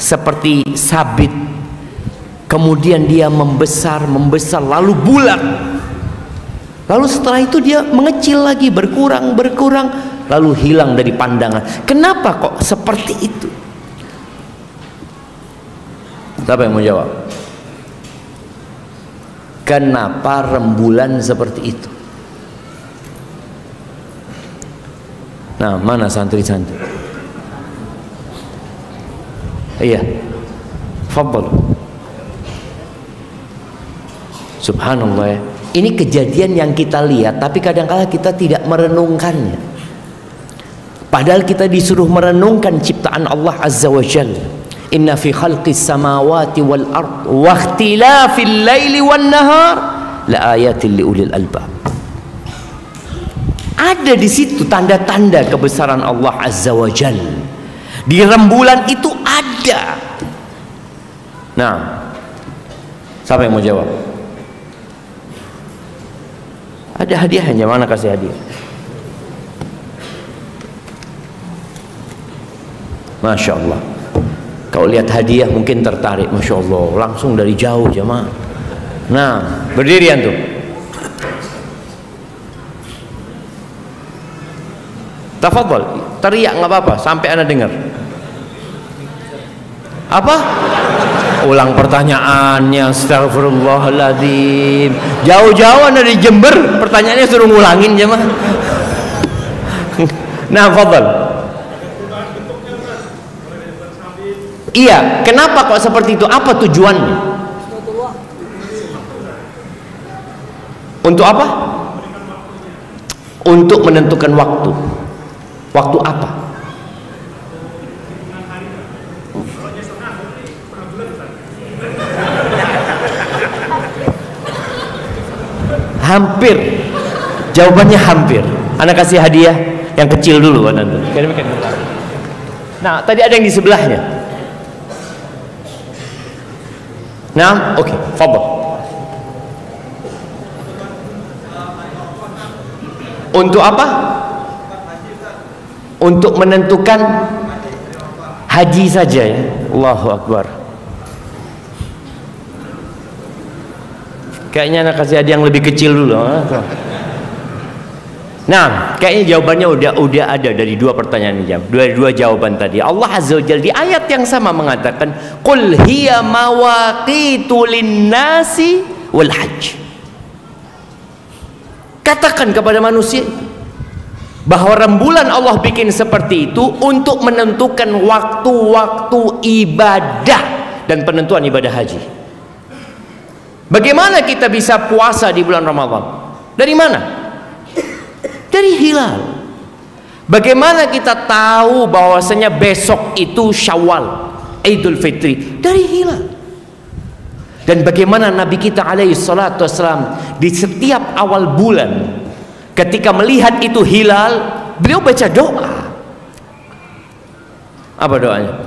seperti sabit, kemudian dia membesar lalu bulat, lalu setelah itu dia mengecil lagi, berkurang, lalu hilang dari pandangan. Kenapa kok seperti itu? Siapa yang mau jawab? Kenapa rembulan seperti itu? Nah, mana santri-santri? Iya, fadhal. Subhanallah ya. Ini kejadian yang kita lihat, tapi kadang-kala kita tidak merenungkannya. Padahal kita disuruh merenungkan ciptaan Allah Azza wa Jalla. Inna fi khalqis samawati wal ard wa ikhtilafil laili wan nahar la ayatin li ulil albab. Ada di situ tanda-tanda kebesaran Allah Azza wa Jalla. Di rembulan itu ada. Nah, siapa yang mau jawab? Ada hadiahnya, mana kasih hadiah? Masya Allah. Kalau lihat hadiah mungkin tertarik, Masya Allah, langsung dari jauh jemaah. Nah, berdiri antum. Tafadhol, teriak nggak apa-apa sampai anda dengar. Apa? Ulang pertanyaannya, astagfirullahaladzim. Jauh-jauh anda di Jember, pertanyaannya suruh ngulangin jemaah. Nah, fadhol. Iya, kenapa kok seperti itu? Apa tujuannya? Untuk apa? Untuk menentukan waktu. Waktu apa? Hampir. Jawabannya hampir. Anda kasih hadiah yang kecil dulu. Nah, tadi ada yang di sebelahnya. Nah, oke, fadhol. Untuk apa? Untuk menentukan haji saja ya. Allahu Akbar. Kayaknya anak kasih hadiah yang lebih kecil dulu. Nah, kayaknya jawabannya udah ada dari dua pertanyaan ini, dua jawaban tadi. Allah Azza wa Jalla di ayat yang sama mengatakan, "Qul hiya mawaqitu lin-nasi wal hajj." Katakan kepada manusia bahwa rembulan Allah bikin seperti itu untuk menentukan waktu-waktu ibadah dan penentuan ibadah haji. Bagaimana kita bisa puasa di bulan Ramadan? Dari mana? Dari hilal. Bagaimana kita tahu bahwasanya besok itu Syawal, Idul Fitri? Dari hilal. Dan bagaimana Nabi kita alaihi salatu wassalam di setiap awal bulan ketika melihat itu hilal, beliau baca doa. Apa doanya?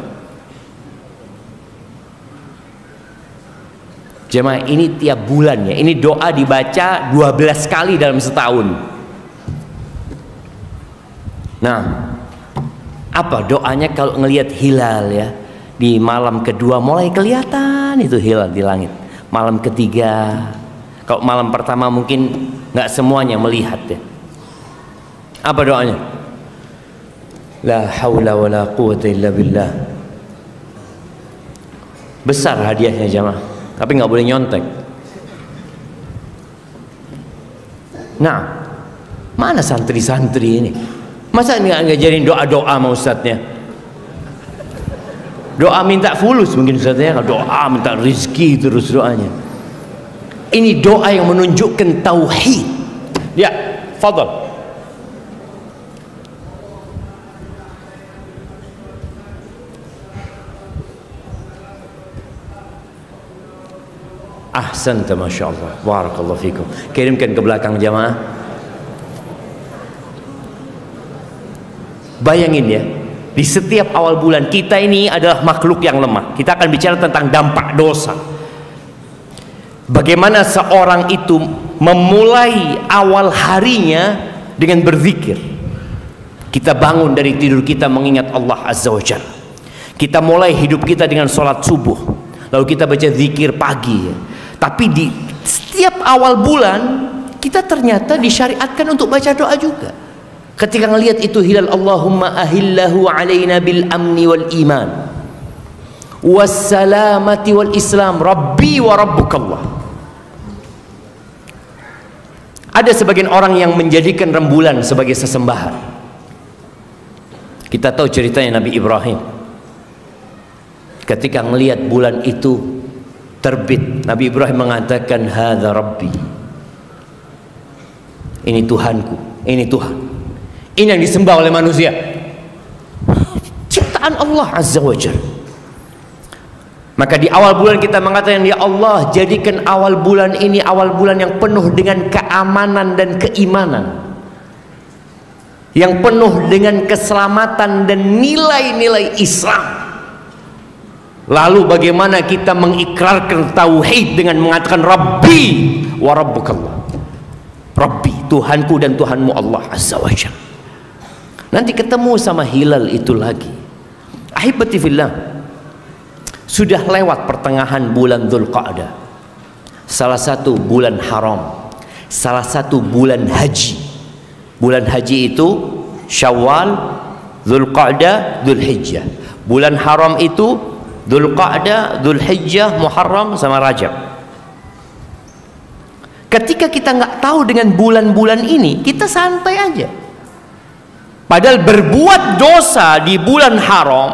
Jemaah, ini tiap bulannya. Ini doa dibaca 12 kali dalam setahun. Nah, apa doanya kalau ngelihat hilal ya? Di malam kedua mulai kelihatan itu hilal di langit. Malam ketiga, kalau malam pertama mungkin nggak semuanya melihat ya. Apa doanya? La haula wala quwwata illa billah. Besar hadiahnya jemaah, tapi nggak boleh nyontek. Nah, mana santri-santri ini? Masa nggak ngajarin doa-doa sama ustadznya? Doa minta fulus mungkin ustadznya, doa minta rezeki terus doanya. Ini doa yang menunjukkan tauhid. Ya, fadhal. Ahsanta, masya Allah, barakallahu fikum. Kirimkan ke belakang jamaah. Bayangin ya, di setiap awal bulan kita ini adalah makhluk yang lemah. Kita akan bicara tentang dampak dosa. Bagaimana seorang itu memulai awal harinya dengan berzikir. Kita bangun dari tidur kita mengingat Allah Azza wa Jalla. Kita mulai hidup kita dengan sholat subuh, lalu kita baca zikir pagi, tapi di setiap awal bulan kita ternyata disyariatkan untuk baca doa juga. Ketika ngelihat itu hilal, Allahumma ahillahu alaina bil amni wal iman wassalamati wal islam rabbi wa rabbukallah. Ada sebagian orang yang menjadikan rembulan sebagai sesembahan. Kita tahu ceritanya Nabi Ibrahim. Ketika melihat bulan itu terbit, Nabi Ibrahim mengatakan, hadza rabbi. Ini Tuhanku, ini Tuhan. Ini yang disembah oleh manusia. Ciptaan Allah Azza wa Jalla. Maka di awal bulan kita mengatakan, ya Allah, jadikan awal bulan ini awal bulan yang penuh dengan keamanan dan keimanan, yang penuh dengan keselamatan dan nilai-nilai Islam. Lalu bagaimana kita mengikrarkan tauhid dengan mengatakan Rabbi wa Rabbukallah. Rabbi, Tuhanku dan Tuhanmu Allah Azza wa Jalla. Nanti ketemu sama hilal itu lagi. Ahibati fillah, sudah lewat pertengahan bulan Dzulqa'dah, salah satu bulan haram, salah satu bulan haji. Bulan haji itu Syawal, Dzulqa'dah, Dzulhijjah. Bulan haram itu Dzulqa'dah, Dzulhijjah, Muharram sama Rajab. Ketika kita nggak tahu dengan bulan-bulan ini, kita santai aja. Padahal berbuat dosa di bulan haram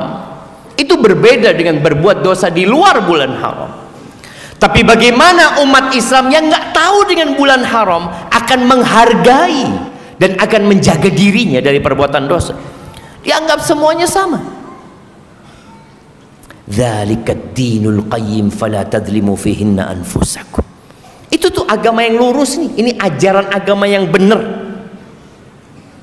itu berbeda dengan berbuat dosa di luar bulan haram. Tapi bagaimana umat Islam yang nggak tahu dengan bulan haram akan menghargai dan akan menjaga dirinya dari perbuatan dosa? Dianggap semuanya sama. Dzalikat dinul qayyim fala tadzlimu fihinna anfusakum. Itu tuh agama yang lurus nih. Ini ajaran agama yang benar.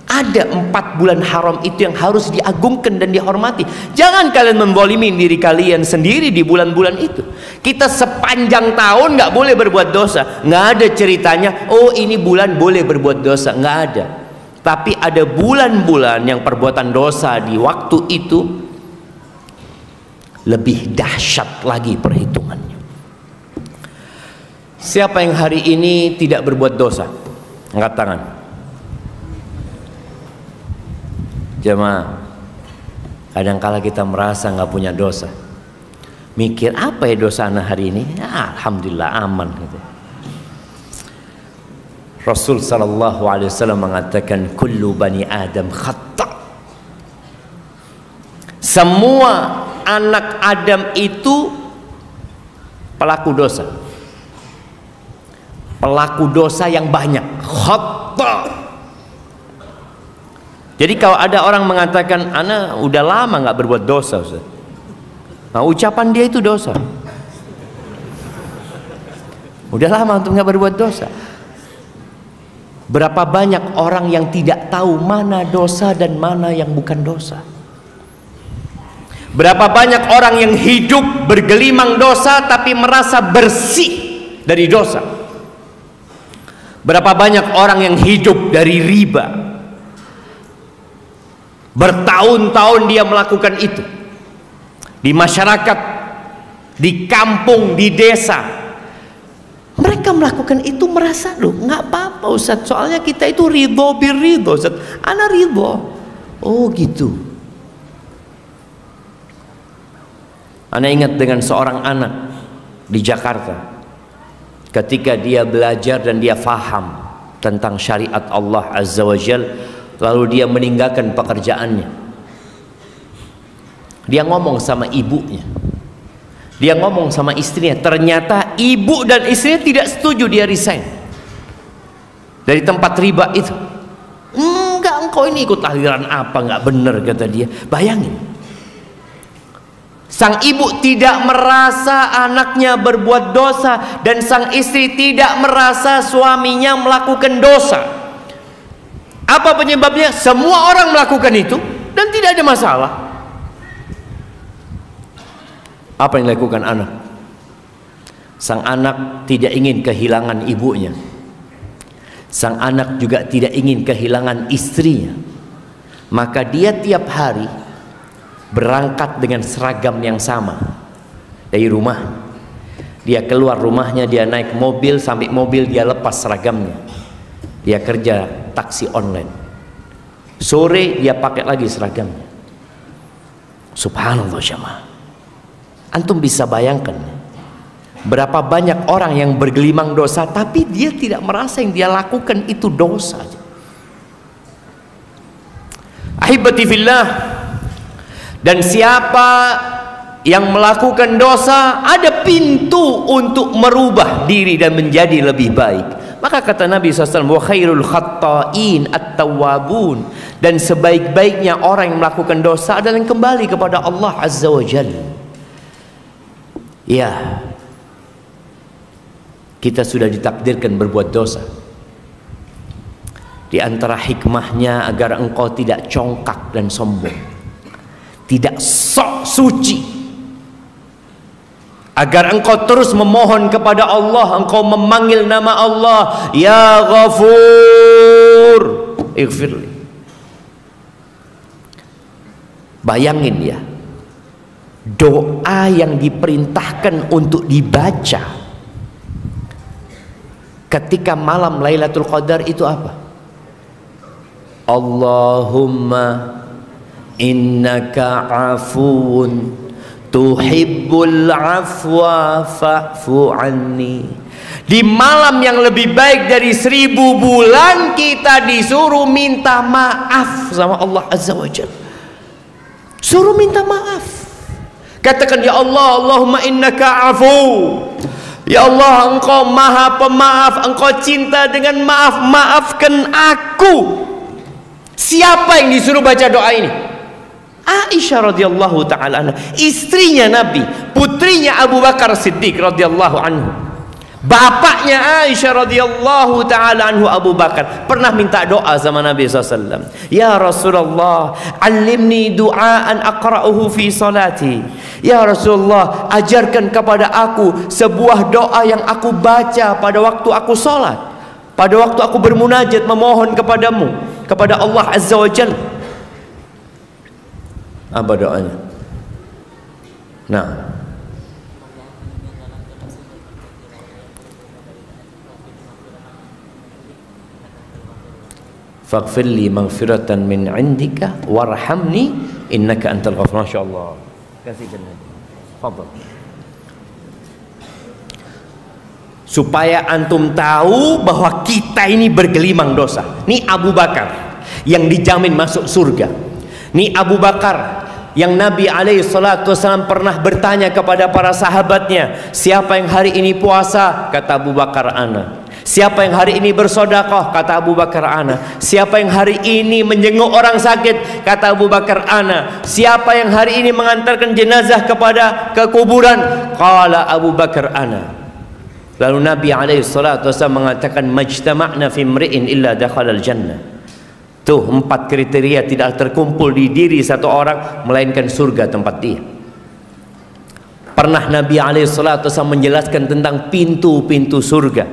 Ada 4 bulan haram itu yang harus diagungkan dan dihormati. Jangan kalian membolimi diri kalian sendiri di bulan-bulan itu. Kita sepanjang tahun nggak boleh berbuat dosa. Nggak ada ceritanya, oh ini bulan boleh berbuat dosa. Nggak ada. Tapi ada bulan-bulan yang perbuatan dosa di waktu itu lebih dahsyat lagi perhitungannya. Siapa yang hari ini tidak berbuat dosa? Angkat tangan. Jemaah, kadangkala kita merasa nggak punya dosa, mikir apa ya dosa anak hari ini, alhamdulillah aman gitu. Rasul sallallahu alaihi wasallam mengatakan kullu bani adam khata'. Semua anak Adam itu pelaku dosa, pelaku dosa yang banyak, khata'. Jadi kalau ada orang mengatakan, ana udah lama nggak berbuat dosa, Ustaz. Nah, ucapan dia itu dosa. Udah lama untuk nggak berbuat dosa. Berapa banyak orang yang tidak tahu mana dosa dan mana yang bukan dosa. Berapa banyak orang yang hidup bergelimang dosa tapi merasa bersih dari dosa. Berapa banyak orang yang hidup dari riba, bertahun-tahun dia melakukan itu di masyarakat, di kampung, di desa. Mereka melakukan itu merasa, loh nggak apa-apa Ustaz, soalnya kita itu ridho birridho Ustaz, ana ridho. Oh gitu. Ana ingat dengan seorang anak di Jakarta, ketika dia belajar dan dia faham tentang syariat Allah Azza wa Jalla, lalu dia meninggalkan pekerjaannya. Dia ngomong sama ibunya, dia ngomong sama istrinya. Ternyata ibu dan istrinya tidak setuju dia resign dari tempat riba itu. Enggak, engkau ini ikut aliran apa, enggak benar, kata dia. Bayangin, sang ibu tidak merasa anaknya berbuat dosa dan sang istri tidak merasa suaminya melakukan dosa. Apa penyebabnya? Semua orang melakukan itu dan tidak ada masalah. Apa yang dilakukan anak? Sang anak tidak ingin kehilangan ibunya. Sang anak juga tidak ingin kehilangan istrinya. Maka dia tiap hari berangkat dengan seragam yang sama dari rumah. Dia keluar rumahnya, dia naik mobil, sampai mobil dia lepas seragamnya. Dia kerja taksi online. Sore dia pakai lagi seragamnya. Subhanallah jamaah. Antum bisa bayangkan berapa banyak orang yang bergelimang dosa tapi dia tidak merasa yang dia lakukan itu dosa. Ahibati fillah, dan siapa yang melakukan dosa ada pintu untuk merubah diri dan menjadi lebih baik. Maka kata Nabi SAW, wa khairul khatta'in at-tawwabun, dan sebaik-baiknya orang yang melakukan dosa adalah yang kembali kepada Allah Azza wa Jalla. Ya, kita sudah ditakdirkan berbuat dosa. Di antara hikmahnya agar engkau tidak congkak dan sombong, tidak sok suci, agar engkau terus memohon kepada Allah, engkau memanggil nama Allah, ya Ghafur ighfirli. Bayangin ya, doa yang diperintahkan untuk dibaca ketika malam Lailatul Qadar itu apa? Allahumma innaka afuun tuhibbul afwa fa'fu anni. Di malam yang lebih baik dari 1000 bulan kita disuruh minta maaf sama Allah Azza wa Jalla. Suruh minta maaf. Katakan, ya Allah, Allahumma innaka afu. Ya Allah, engkau maha pemaaf, engkau cinta dengan maaf, maafkan aku. Siapa yang disuruh baca doa ini? Aisyah radhiyallahu taala anha, istrinya Nabi, putrinya Abu Bakar Siddiq radhiyallahu anhu. Bapaknya Aisyah radhiyallahu taala anhu, Abu Bakar, pernah minta doa sama Nabi SAW. Ya Rasulullah, alimni du'aan aqra'uhu fi salati. Ya Rasulullah, ajarkan kepada aku sebuah doa yang aku baca pada waktu aku salat, pada waktu aku bermunajat memohon kepadamu, kepada Allah Azza wa Jalla. Apa doanya? Nah, faghfirli maghfiratan min indika warhamni innaka antal ghafur. Masyaallah. Kasihkan lagi. Fadhal. Supaya antum tahu bahwa kita ini bergelimang dosa. Ini Abu Bakar yang dijamin masuk surga. Ini Abu Bakar yang Nabi SAW pernah bertanya kepada para sahabatnya, siapa yang hari ini puasa? Kata Abu Bakar, ana. Siapa yang hari ini bersedekah? Kata Abu Bakar, ana. Siapa yang hari ini menjenguk orang sakit? Kata Abu Bakar, ana. Siapa yang hari ini mengantarkan jenazah ke kuburan? Qala Abu Bakar, ana. Lalu Nabi SAW mengatakan, majtama'na fi imri'in illa dakhalal jannah. Tuh 4 kriteria tidak terkumpul di diri satu orang melainkan surga tempat dia. Pernah Nabi SAW menjelaskan tentang pintu-pintu surga.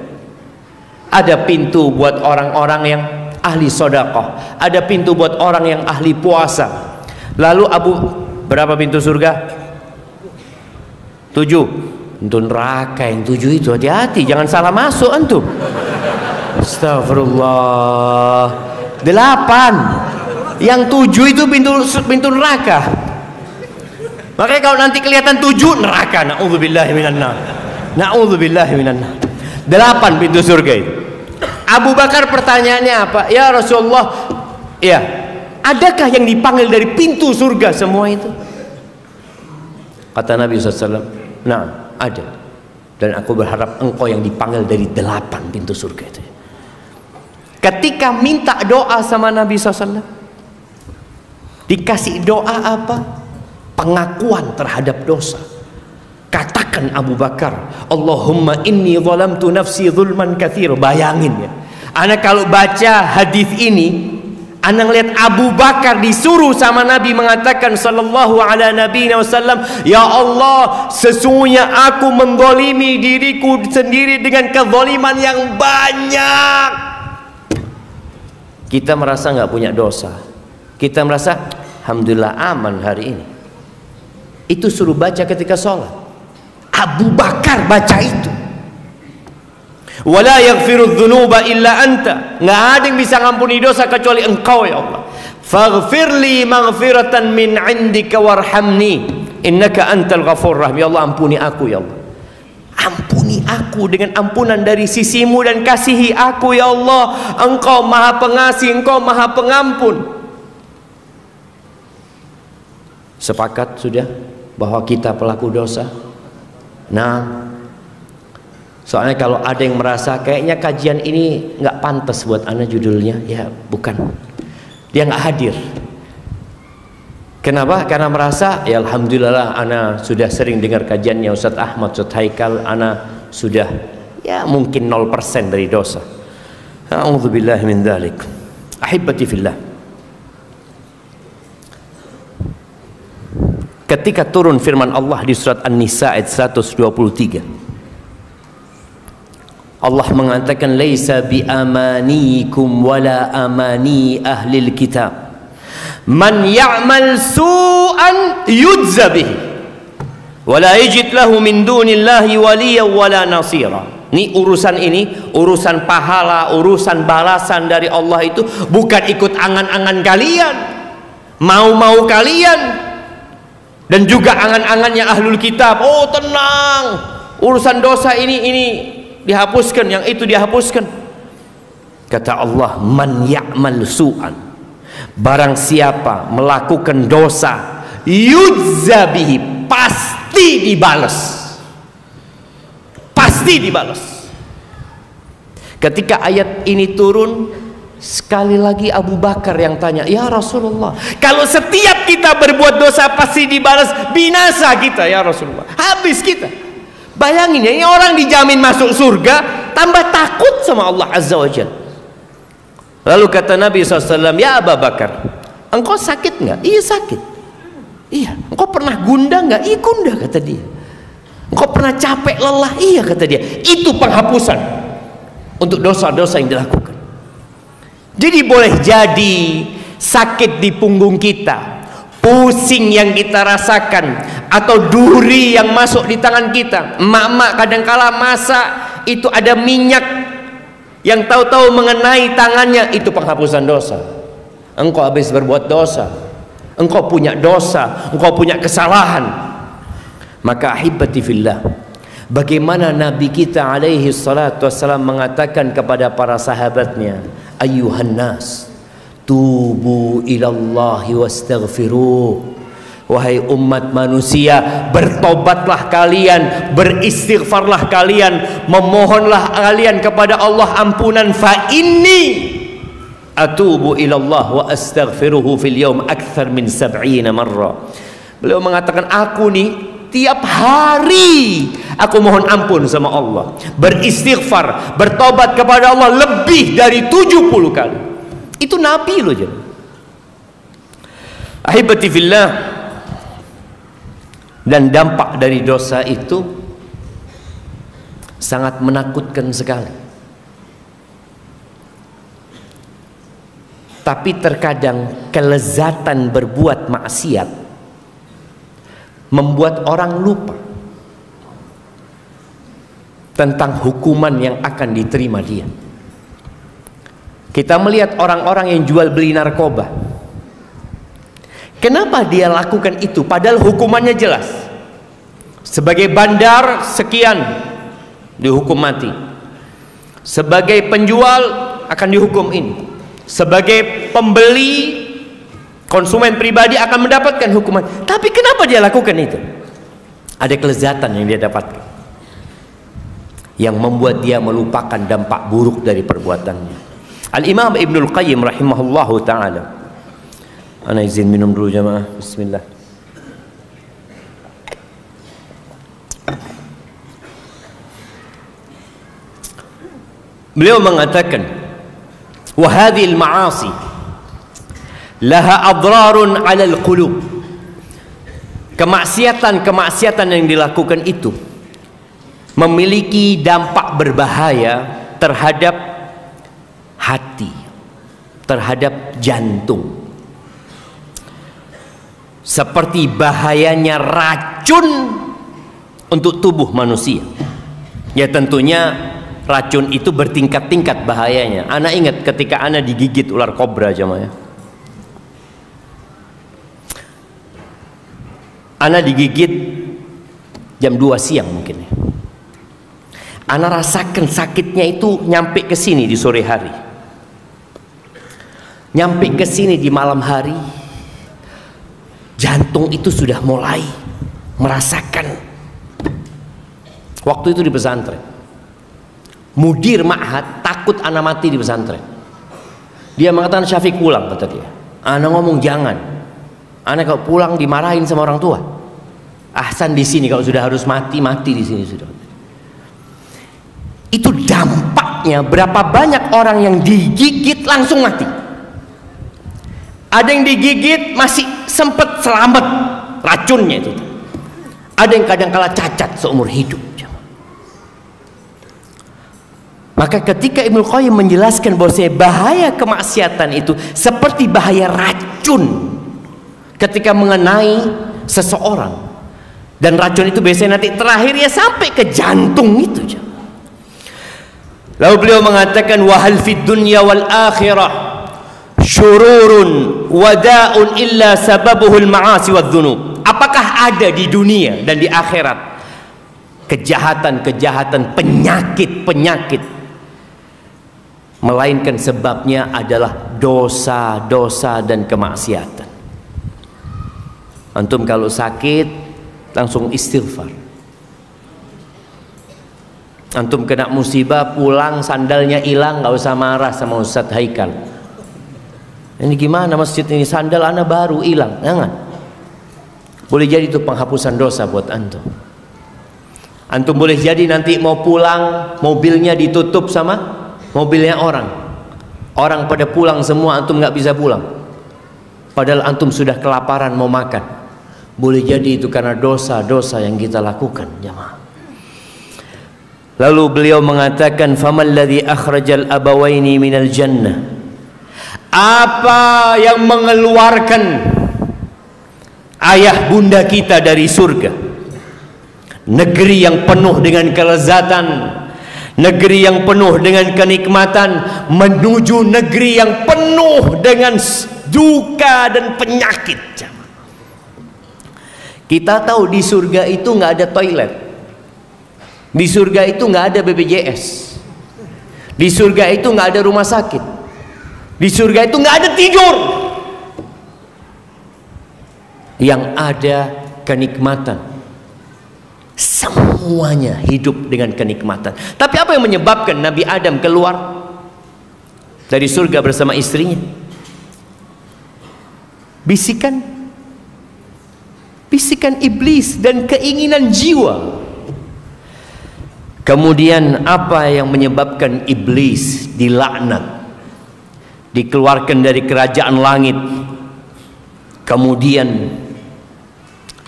Ada pintu buat orang-orang yang ahli sedekah, ada pintu buat orang yang ahli puasa. Lalu berapa pintu surga? 7. Pintu neraka yang 7 itu, hati-hati jangan salah masuk antum. Astagfirullah. 8. Yang 7 itu pintu neraka. Makanya kalau nanti kelihatan 7 neraka, na'udzubillahi minan nar. Na'udzubillahi minan nar. 8 pintu surga itu. Abu Bakar pertanyaannya apa? Ya Rasulullah, ya, adakah yang dipanggil dari pintu surga semua itu? Kata Nabi SAW, nah, ada. Dan aku berharap engkau yang dipanggil dari 8 pintu surga itu. Ketika minta doa sama Nabi SAW, dikasih doa apa? Pengakuan terhadap dosa. Katakan Abu Bakar, Allahumma inni zalamtu nafsi zulman katsir. Bayangin ya, anak kalau baca hadis ini, anak lihat Abu Bakar disuruh sama Nabi mengatakan sallallahu ala nabiyina wasallam, ya Allah, sesungguhnya aku menzalimi diriku sendiri dengan kezaliman yang banyak. Kita merasa nggak punya dosa, kita merasa alhamdulillah aman hari ini. Itu suruh baca ketika sholat. Abu Bakar baca itu. Wala yaghfiru dzunuba illa anta. Nggak ada yang bisa ngampuni dosa kecuali Engkau ya Allah. Faghfirli maghfiratan min indika warhamni innaka antal ghafur rahim. Ya Allah, ampuni aku ya Allah. Ampuni aku dengan ampunan dari sisimu dan kasihi aku ya Allah. Engkau maha pengasih, Engkau maha pengampun. Sepakat sudah bahwa kita pelaku dosa? Nah, soalnya kalau ada yang merasa kayaknya kajian ini nggak pantas buat ana judulnya, ya bukan. Dia nggak hadir. Kenapa? Karena merasa ya alhamdulillah ana sudah sering dengar kajiannya Ustaz Ahmad, Ustaz Haikal, ana sudah ya mungkin 0% dari dosa. A'udzubillahi min dzalik. Ahibbati fillah. Ketika turun firman Allah di surat An-Nisa ayat 123, Allah mengatakan laisa bi amanikum wala amani ahlil kitab man ya'mal su'an yujza bihi wala yajid lahu min dunillahi waliyan wala nasira. Ini urusan pahala, urusan balasan dari Allah itu bukan ikut angan-angan kalian, mau-mau kalian, dan juga angan-angannya ahlul kitab. Oh tenang, urusan dosa ini dihapuskan, yang itu dihapuskan. Kata Allah, man ya'mal su'an, barang siapa melakukan dosa, yujza bihi, pasti dibalas. Pasti dibalas. Ketika ayat ini turun, sekali lagi Abu Bakar yang tanya, ya Rasulullah, kalau setiap kita berbuat dosa pasti dibalas, binasa kita ya Rasulullah, habis kita. Bayangin ya, ini orang dijamin masuk surga, tambah takut sama Allah Azza wa Jalla. Lalu kata Nabi SAW, ya Abu Bakar, engkau sakit nggak? Iya sakit. Iya. Engkau pernah gundah nggak? Iya gundah, kata dia. Engkau pernah capek lelah? Iya, kata dia. Itu penghapusan untuk dosa-dosa yang dilakukan. Jadi boleh jadi sakit di punggung kita, pusing yang kita rasakan, atau duri yang masuk di tangan kita. Emak-emak kadangkala masak itu ada minyak yang tahu-tahu mengenai tangannya, itu penghapusan dosa. Engkau habis berbuat dosa, engkau punya dosa, engkau punya kesalahan. Maka ahibati fillah, bagaimana Nabi kita alaihi salatu wassalam mengatakan kepada para sahabatnya, ayyuhan nas tubu ilallahi wastaghfiruh. Wahai umat manusia, bertobatlah kalian, beristighfarlah kalian, memohonlah kalian kepada Allah ampunan. Fa inni atubu ilallah wa astaghfiruhu fil yaum akthar min 70 marra. Beliau mengatakan, aku nih tiap hari aku mohon ampun sama Allah, beristighfar, bertobat kepada Allah lebih dari 70 kali. Itu Nabi loh. Jadi ahibati fillah, dan dampak dari dosa itu sangat menakutkan sekali. Tapi terkadang kelezatan berbuat maksiat membuat orang lupa tentang hukuman yang akan diterima dia. Kita melihat orang-orang yang jual beli narkoba. Kenapa dia lakukan itu padahal hukumannya jelas? Sebagai bandar sekian dihukum mati, sebagai penjual akan dihukum ini, sebagai pembeli konsumen pribadi akan mendapatkan hukuman. Tapi kenapa dia lakukan itu? Ada kelezatan yang dia dapatkan, yang membuat dia melupakan dampak buruk dari perbuatannya. Al-Imam Ibnul Qayyim rahimahullahu ta'ala, ana izin minum dulu jamaah. Bismillah. Beliau mengatakan, wa hadhil ma'asi laha adrarun 'alal qulub. Kemaksiatan yang dilakukan itu memiliki dampak berbahaya terhadap hati, terhadap jantung. seperti bahayanya racun untuk tubuh manusia. Ya tentunya racun itu bertingkat-tingkat bahayanya. Ana ingat ketika ana digigit ular kobra jemaah. Ana digigit jam 2 siang mungkin ya. Ana rasakan sakitnya itu nyampe ke sini di sore hari. Nyampe ke sini di malam hari. Jantung itu sudah mulai merasakan. Waktu itu di pesantren. Mudir ma'had takut ana mati di pesantren. Dia mengatakan, Syafiq pulang, kata dia. Ana ngomong jangan. Ana kalau pulang dimarahin sama orang tua. Ahsan di sini, kalau sudah harus mati, mati di sini sudah. Itu dampaknya berapa banyak orang yang digigit langsung mati. Ada yang digigit masih sempat selamat racunnya itu. Ada yang kadang kala cacat seumur hidup. Maka ketika Ibnu Qayyim menjelaskan bahwa bahaya kemaksiatan itu seperti bahaya racun ketika mengenai seseorang, dan racun itu biasanya nanti terakhir ya sampai ke jantung itu. Lalu beliau mengatakan, wahal fid dunya wal akhirah syururun wada'un illa sababuhul ma'asi wadh-dhunub. Apakah ada di dunia dan di akhirat kejahatan-kejahatan, penyakit-penyakit, melainkan sebabnya adalah dosa-dosa dan kemaksiatan. Antum kalau sakit langsung istighfar. Antum kena musibah pulang sandalnya hilang, nggak usah marah sama Ustadz Haikal. Ini gimana masjid ini, sandal ana baru hilang, jangan. Boleh jadi itu penghapusan dosa buat antum. Antum boleh jadi nanti mau pulang mobilnya ditutup sama mobilnya orang. Orang pada pulang semua, antum nggak bisa pulang. Padahal antum sudah kelaparan mau makan. Boleh jadi itu karena dosa-dosa yang kita lakukan, jemaah. Lalu beliau mengatakan, faman ladzi akhrajal abawaini minal jannah. Apa yang mengeluarkan ayah bunda kita dari surga? Negeri yang penuh dengan kelezatan, negeri yang penuh dengan kenikmatan, menuju negeri yang penuh dengan duka dan penyakit. Kita tahu di surga itu nggak ada toilet. Di surga itu nggak ada BPJS. Di surga itu nggak ada rumah sakit. Di surga itu nggak ada tidur. Yang ada kenikmatan. Semuanya hidup dengan kenikmatan. Tapi apa yang menyebabkan Nabi Adam keluar dari surga bersama istrinya? Bisikan iblis dan keinginan jiwa. Kemudian apa yang menyebabkan iblis dilaknat, dikeluarkan dari kerajaan langit, kemudian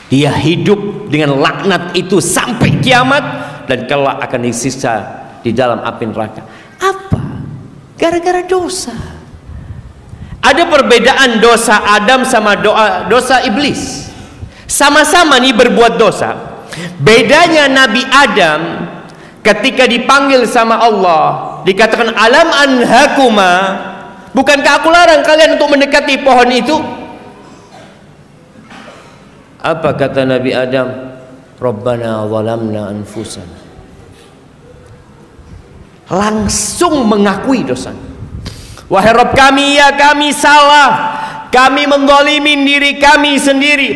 dia hidup dengan laknat itu sampai kiamat, dan kelak akan disiksa di dalam api neraka? Apa? Gara-gara dosa. Ada perbedaan dosa Adam sama dosa iblis. Sama-sama nih berbuat dosa. Bedanya Nabi Adam ketika dipanggil sama Allah dikatakan alam anhakuma, bukankah aku larang kalian untuk mendekati pohon itu? Apa kata Nabi Adam? Rabbana zalamna anfusana. Langsung mengakui dosa. Wahai Rabb kami, ya kami salah, kami menzalimin diri kami sendiri.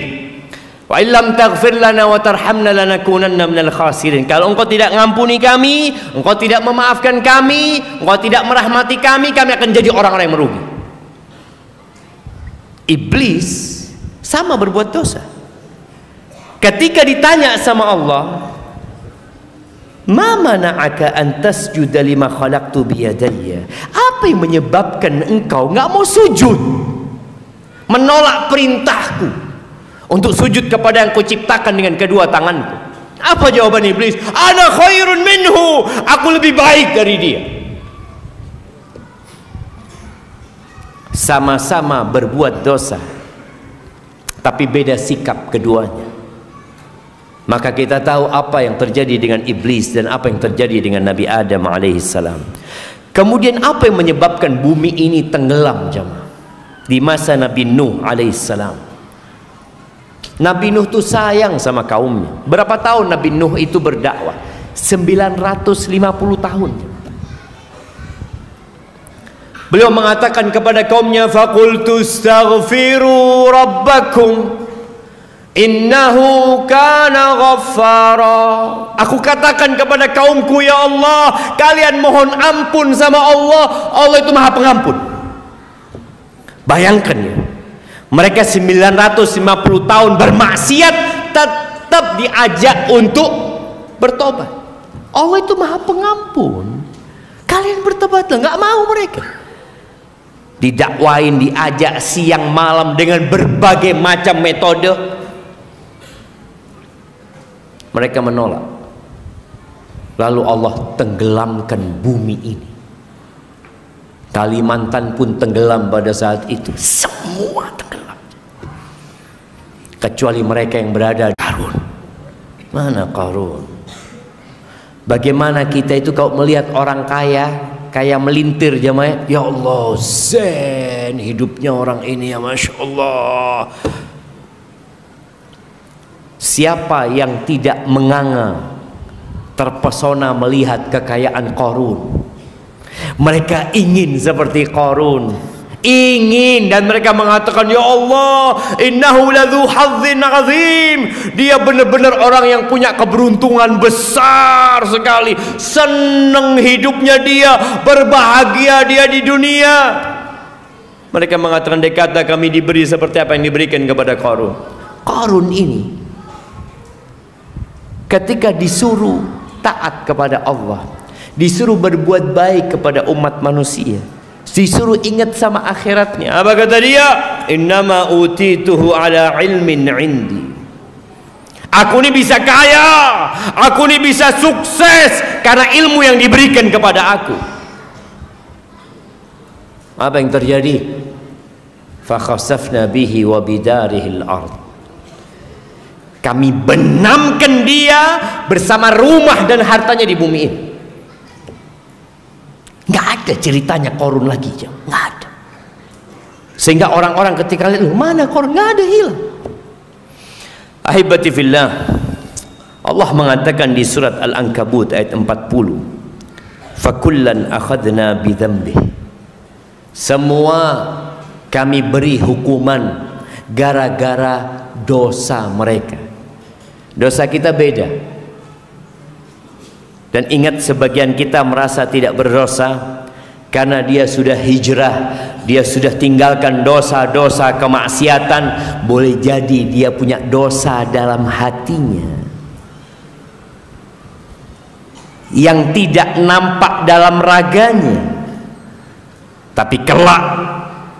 Wa illam taghfir lana wa tarhamna lanakunanna minal khasirin. Kalau engkau tidak ngampuni kami, engkau tidak memaafkan kami, engkau tidak merahmati kami akan jadi orang-orang yang merugi. Iblis sama berbuat dosa. Ketika ditanya sama Allah, ma mana'aka an tasjuda lima khalaqtu biyadayya? Apa yang menyebabkan engkau nggak mau sujud, menolak perintahku untuk sujud kepada yang kuciptakan dengan kedua tanganku? Apa jawaban iblis? Ana khairun minhu, aku lebih baik dari dia. Sama-sama berbuat dosa, tapi beda sikap keduanya. Maka kita tahu apa yang terjadi dengan iblis dan apa yang terjadi dengan Nabi Adam alaihissalam. Kemudian apa yang menyebabkan bumi ini tenggelam jemaah? Di masa Nabi Nuh alaihissalam. Nabi Nuh itu sayang sama kaumnya. Berapa tahun Nabi Nuh itu berdakwah? 950 tahun. Beliau mengatakan kepada kaumnya, faqultu astaghfiru rabbakum innahu kana ghaffara. Aku katakan kepada kaumku, ya Allah, kalian mohon ampun sama Allah. Allah itu Maha Pengampun. Bayangkan ya, mereka 950 tahun bermaksiat tetap diajak untuk bertobat. Allah itu Maha Pengampun. Kalian bertobatlah, nggak mau mereka. Didakwain, diajak siang malam dengan berbagai macam metode. Mereka menolak. Lalu Allah tenggelamkan bumi ini. Kalimantan pun tenggelam pada saat itu. Semua tenggelam. Kecuali mereka yang berada di Qarun. Mana Qarun? Bagaimana kita itu kalau melihat orang kaya, kayak melintir jemaah, ya Allah, zen hidupnya orang ini ya, Masya Allah. Siapa yang tidak menganga, terpesona melihat kekayaan Qarun? Mereka ingin seperti Qarun, ingin, dan mereka mengatakan, ya Allah, innahu ladzu hadzin azim. Dia benar-benar orang yang punya keberuntungan besar sekali. Senang hidupnya dia, berbahagia dia di dunia. Mereka mengatakan, kata kami diberi seperti apa yang diberikan kepada Qarun. Qarun ini ketika disuruh taat kepada Allah, disuruh berbuat baik kepada umat manusia, disuruh ingat sama akhiratnya, apa kata dia? Innama utituhu ala ilmin indi. Aku ini bisa kaya, aku ini bisa sukses karena ilmu yang diberikan kepada aku. Apa yang terjadi? Fa khasafna bihi wa bidarihil ard. Kami benamkan dia bersama rumah dan hartanya di bumi ini. Nggak ada ceritanya Qarun lagi, nggak ada. Sehingga orang-orang ketika lihat, mana Qarun, nggak ada, hilang. Ahibati fillah, Allah mengatakan di surat Al-Ankabut ayat 40, fakullan akhadna bidzambih. Semua kami beri hukuman gara-gara dosa mereka. Dosa kita beda. Dan ingat, sebagian kita merasa tidak berdosa karena dia sudah hijrah, dia sudah tinggalkan dosa-dosa kemaksiatan. Boleh jadi dia punya dosa dalam hatinya yang tidak nampak dalam raganya, tapi kelak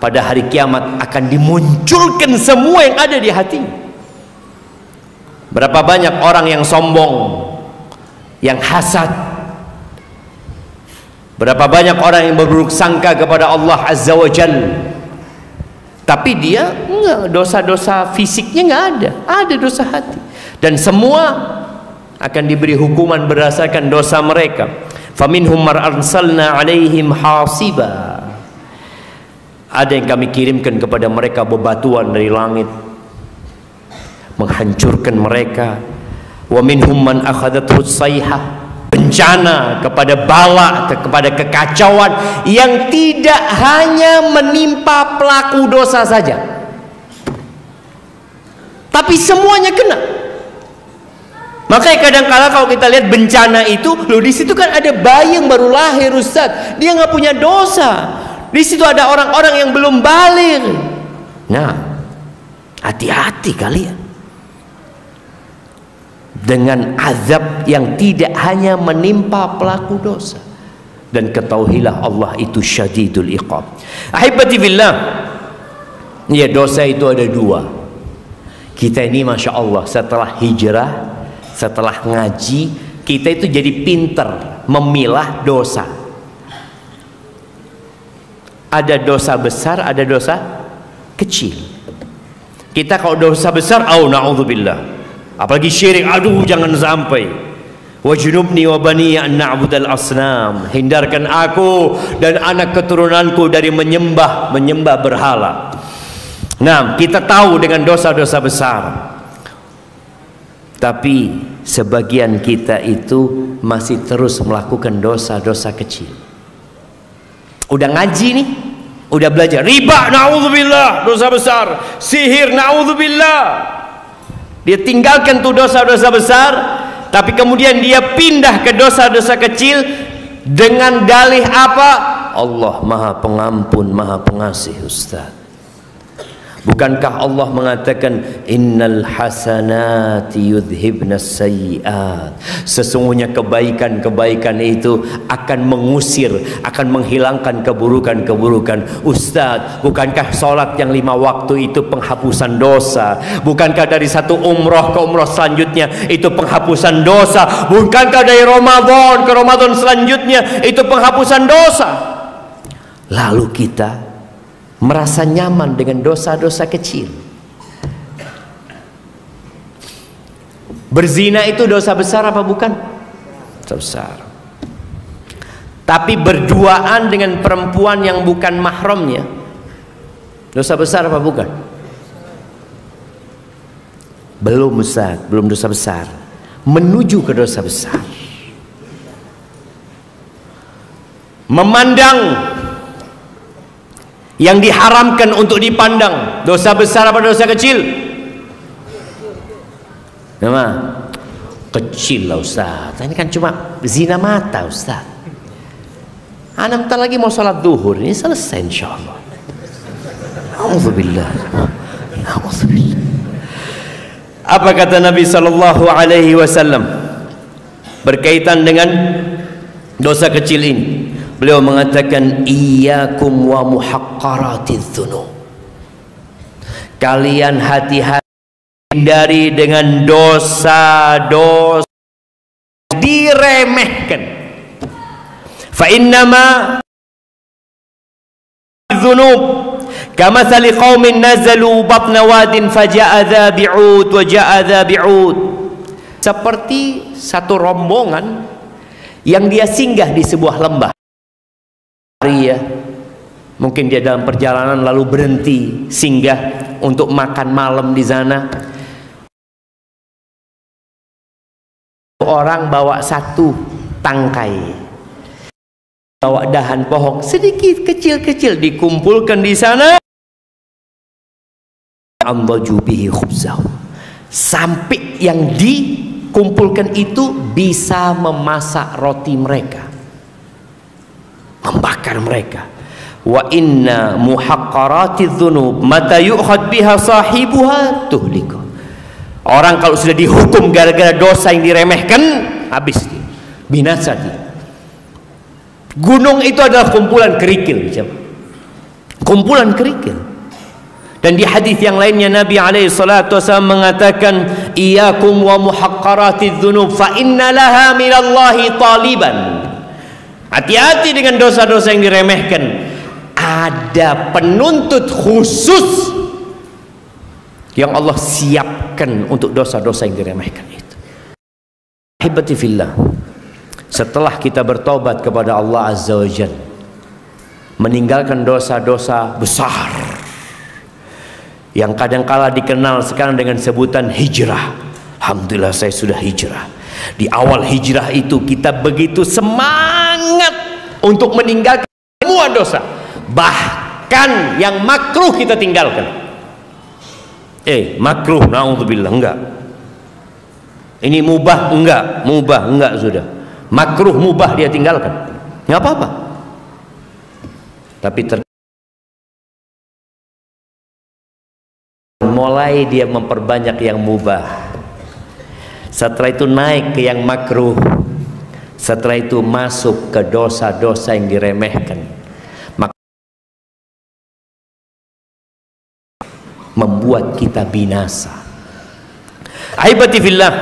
pada hari kiamat akan dimunculkan semua yang ada di hatinya. Berapa banyak orang yang sombong, yang hasad. Berapa banyak orang yang berburuk sangka kepada Allah Azza wa Jalla, tapi dia enggak, dosa-dosa fisiknya enggak ada, ada dosa hati. Dan semua akan diberi hukuman berdasarkan dosa mereka. Faminhum mar arsalna alaihim hasiba. Ada yang kami kirimkan kepada mereka bebatuan dari langit, menghancurkan mereka. Wa minhum man akhadathu sayhah, bencana, kepada bala, kepada kekacauan yang tidak hanya menimpa pelaku dosa saja, tapi semuanya kena. Makanya kadang-kala kalau kita lihat bencana itu, loh di situ kan ada bayi yang baru lahir, Ustaz, dia nggak punya dosa. Di situ ada orang-orang yang belum baligh. Nah, hati-hati kalian dengan azab yang tidak hanya menimpa pelaku dosa. Dan ketahuilah Allah itu syadidul iqab. Ahibati billah, ya, dosa itu ada dua. Kita ini Masya Allah setelah hijrah, setelah ngaji, kita itu jadi pinter memilah dosa. Ada dosa besar, ada dosa kecil. Kita kalau dosa besar, na'udzubillah. Apalagi syirik, aduh jangan sampai. Wajnubni wa bani an na'budal asnam. Hindarkan aku dan anak keturunanku dari menyembah berhala. Nah, kita tahu dengan dosa-dosa besar. Tapi sebagian kita itu masih terus melakukan dosa-dosa kecil. Udah ngaji nih, udah belajar riba, naudzubillah, dosa besar. Sihir, naudzubillah. Dia tinggalkan tuh dosa-dosa besar, tapi kemudian dia pindah ke dosa-dosa kecil dengan dalih apa? Allah Maha Pengampun, Maha Pengasih, Ustaz. Bukankah Allah mengatakan innal hasanati yudhibnas sayyiat, sesungguhnya kebaikan-kebaikan itu akan mengusir, akan menghilangkan keburukan-keburukan. Ustaz, bukankah sholat yang 5 waktu itu penghapusan dosa? Bukankah dari satu umroh ke umroh selanjutnya itu penghapusan dosa? Bukankah dari Ramadan ke Ramadan selanjutnya itu penghapusan dosa? Lalu kita merasa nyaman dengan dosa-dosa kecil. Berzina itu dosa besar apa bukan? Dosa besar. Tapi berduaan dengan perempuan yang bukan mahramnya, dosa besar apa bukan? Belum, Ustaz, belum dosa besar. Menuju ke dosa besar. Memandang yang diharamkan untuk dipandang, dosa besar apa dosa kecil? Nama kecil lah, Ustaz. Ini kan cuma zina mata, Ustaz. Anak bentar lagi mau sholat duhur, ini selesai insyaallah. Alhamdulillah. Alhamdulillah. Apa kata Nabi sallallahu alaihi wasallam berkaitan dengan dosa kecil ini? Beliau mengatakan iyyakum wa muhaqqaratiz dzunub. Kalian hati-hati, hindari dengan dosa-dosa diremehkan. Fa innama dzunub kamathali qaumin nazalu batna wadin faja'a dza bi'ud wa ja'a dza bi'ud. Seperti satu rombongan yang dia singgah di sebuah lembah. Ya, mungkin dia dalam perjalanan lalu berhenti singgah untuk makan malam di sana. Orang bawa satu tangkai, bawa dahan pohon sedikit kecil-kecil, dikumpulkan di sana. Ambaju bihi khubzahu, sampai yang dikumpulkan itu bisa memasak roti mereka, membakar mereka. Wa inna muhaqqaratiz dzunub mata yu'khad biha sahibuha tuhliku. Orang kalau sudah dihukum gara-gara dosa yang diremehkan, habis dia, binasa dia. Gunung itu adalah kumpulan kerikil, kumpulan kerikil. Dan di hadis yang lainnya Nabi alaihi salatu wasallam mengatakan iyyakum wa muhaqqaratiz dzunub fa inna laha minallahi taliban. Hati-hati dengan dosa-dosa yang diremehkan. Ada penuntut khusus yang Allah siapkan untuk dosa-dosa yang diremehkan itu. Ahibati fillah, setelah kita bertobat kepada Allah Azza wa Jalla, meninggalkan dosa-dosa besar yang kadangkala dikenal sekarang dengan sebutan hijrah. Alhamdulillah saya sudah hijrah. Di awal hijrah itu kita begitu semangat untuk meninggalkan semua dosa, bahkan yang makruh kita tinggalkan. Makruh, naudzubillah, enggak. Ini mubah, enggak. Mubah, enggak, sudah. Makruh, mubah dia tinggalkan, enggak apa-apa. Tapi mulai dia memperbanyak yang mubah. Setelah itu naik ke yang makruh. Setelah itu masuk ke dosa-dosa yang diremehkan. Maka membuat kita binasa. Ahibati fillah,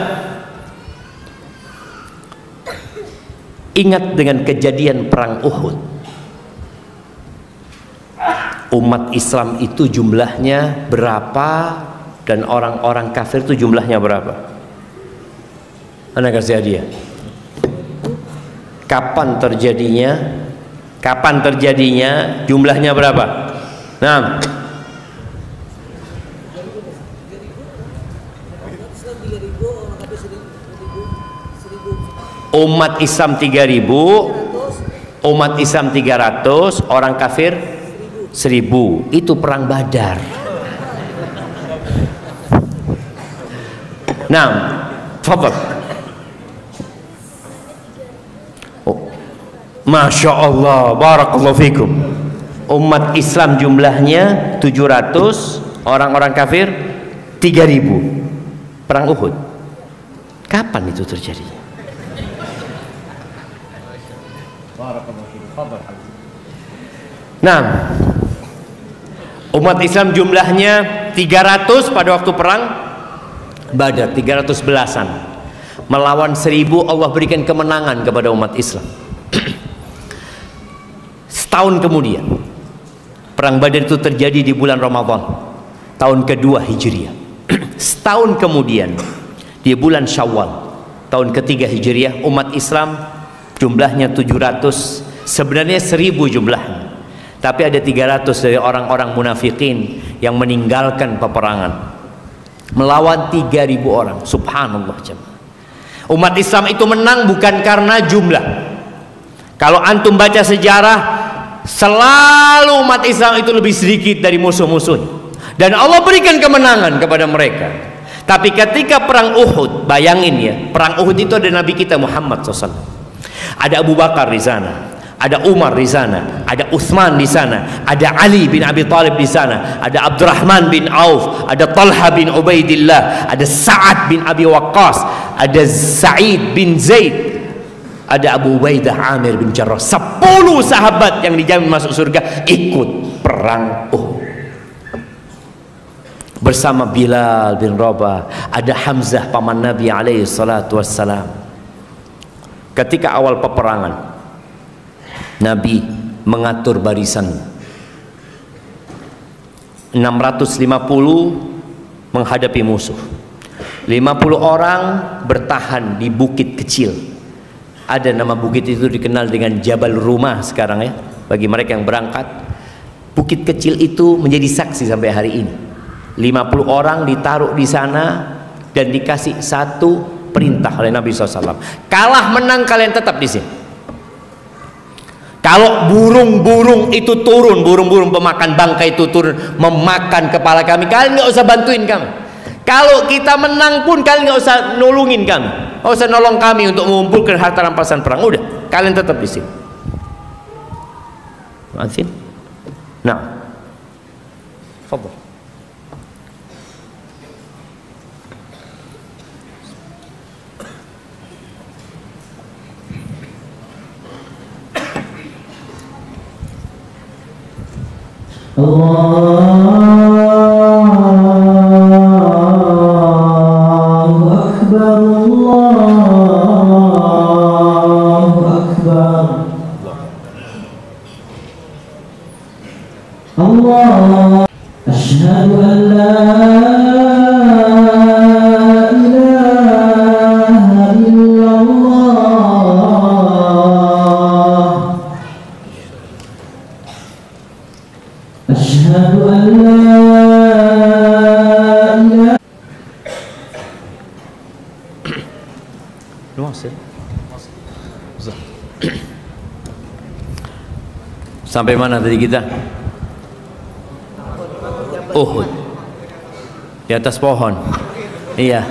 ingat dengan kejadian perang Uhud. Umat Islam itu jumlahnya berapa dan orang-orang kafir itu jumlahnya berapa? Anda kasih hadiah. Kapan terjadinya? Kapan terjadinya? Jumlahnya berapa? Nah, umat Islam 3.000, umat Islam 300, orang kafir 1.000. Itu perang Badar. Nah, fadhal. Masya Allah, barakallahu fikum. Umat Islam jumlahnya 700, orang-orang kafir 3.000. Perang Uhud. Kapan itu terjadi? Nah, umat Islam jumlahnya 300 pada waktu perang Badar, 300 belasan. Melawan 1.000, Allah berikan kemenangan kepada umat Islam. Setahun kemudian, perang Badar itu terjadi di bulan Ramadan, tahun kedua Hijriah. Setahun kemudian, di bulan Syawal, tahun ketiga Hijriah, umat Islam jumlahnya 700, sebenarnya 1.000 jumlahnya. Tapi ada 300 dari orang-orang munafikin yang meninggalkan peperangan. Melawan 3.000 orang. Subhanallah jemaah. Umat Islam itu menang bukan karena jumlah. Kalau antum baca sejarah, selalu umat Islam itu lebih sedikit dari musuh-musuhnya, dan Allah berikan kemenangan kepada mereka. Tapi ketika perang Uhud, bayangin ya, perang Uhud itu ada Nabi kita Muhammad SAW, ada Abu Bakar di sana, ada Umar di sana, ada Utsman di sana, ada Ali bin Abi Thalib di sana, ada Abdurrahman bin Auf, ada Talha bin Ubaidillah, ada Sa'ad bin Abi Waqqas, ada Sa'id bin Zaid, ada Abu Ubaidah Amir bin Jarrah. 10 sahabat yang dijamin masuk surga ikut perang Uhud bersama Bilal bin Rabah. Ada Hamzah paman Nabi alaihi salatu wassalam. Ketika awal peperangan, Nabi mengatur barisan 650 menghadapi musuh. 50 orang bertahan di bukit kecil. Ada nama bukit itu dikenal dengan Jabal Rumah sekarang ya, bagi mereka yang berangkat. Bukit kecil itu menjadi saksi sampai hari ini. 50 orang ditaruh di sana dan dikasih satu perintah oleh Nabi SAW. Kalah menang kalian tetap di sini. Kalau burung-burung itu turun, burung-burung pemakan bangkai itu turun memakan kepala kami, kalian nggak usah bantuin kami. Kalau kita menang pun kalian nggak usah nolongin kami, nggak usah nolong kami untuk mengumpulkan harta rampasan perang. Udah, kalian tetap di sini. Nah, fadhal. Allahu Akbar, Allahu Akbar. Allah, asyhadu an la ilaha illallah, asyhadu an la ilaha. Sampai mana tadi kita? Uhud. Di atas pohon. Iya.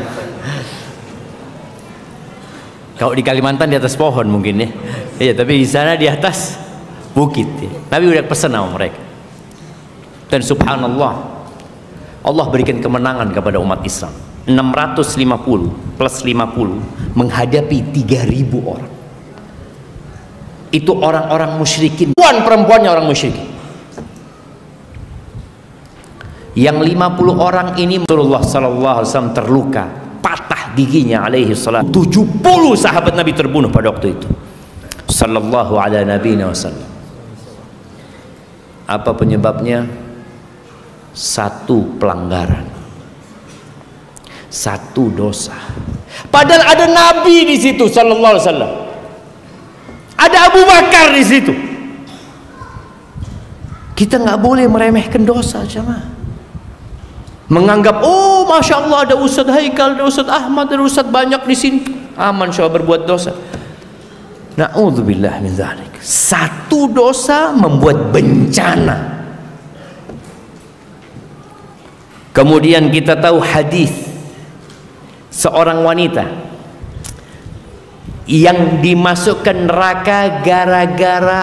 Kalau di Kalimantan di atas pohon mungkin ya. Iya, tapi di sana di atas bukit ya. Nabi udah pesan sama mereka. Dan subhanallah, Allah berikan kemenangan kepada umat Islam. 650 plus 50 menghadapi 3.000 orang. Itu orang-orang musyrikin, perempuannya orang musyrikin. Yang 50 orang ini Rasulullah sallallahu alaihi wasallam terluka, patah giginya alaihi salam. 70 sahabat Nabi terbunuh pada waktu itu. Sallallahu ala nabiyina wasallam. Apa penyebabnya? Satu pelanggaran. Satu dosa. Padahal ada Nabi di situ sallallahu alaihi wasallam. Ada Abu Bakar di situ. Kita nggak boleh meremehkan dosa, jemaah. Menganggap, oh masya Allah ada Ustadz Haikal, ada Ustadz Ahmad, ada Ustadz banyak di sini, aman syah berbuat dosa. Na'udzubillah min dzalik. Satu dosa membuat bencana. Kemudian kita tahu hadis seorang wanita yang dimasukkan neraka gara-gara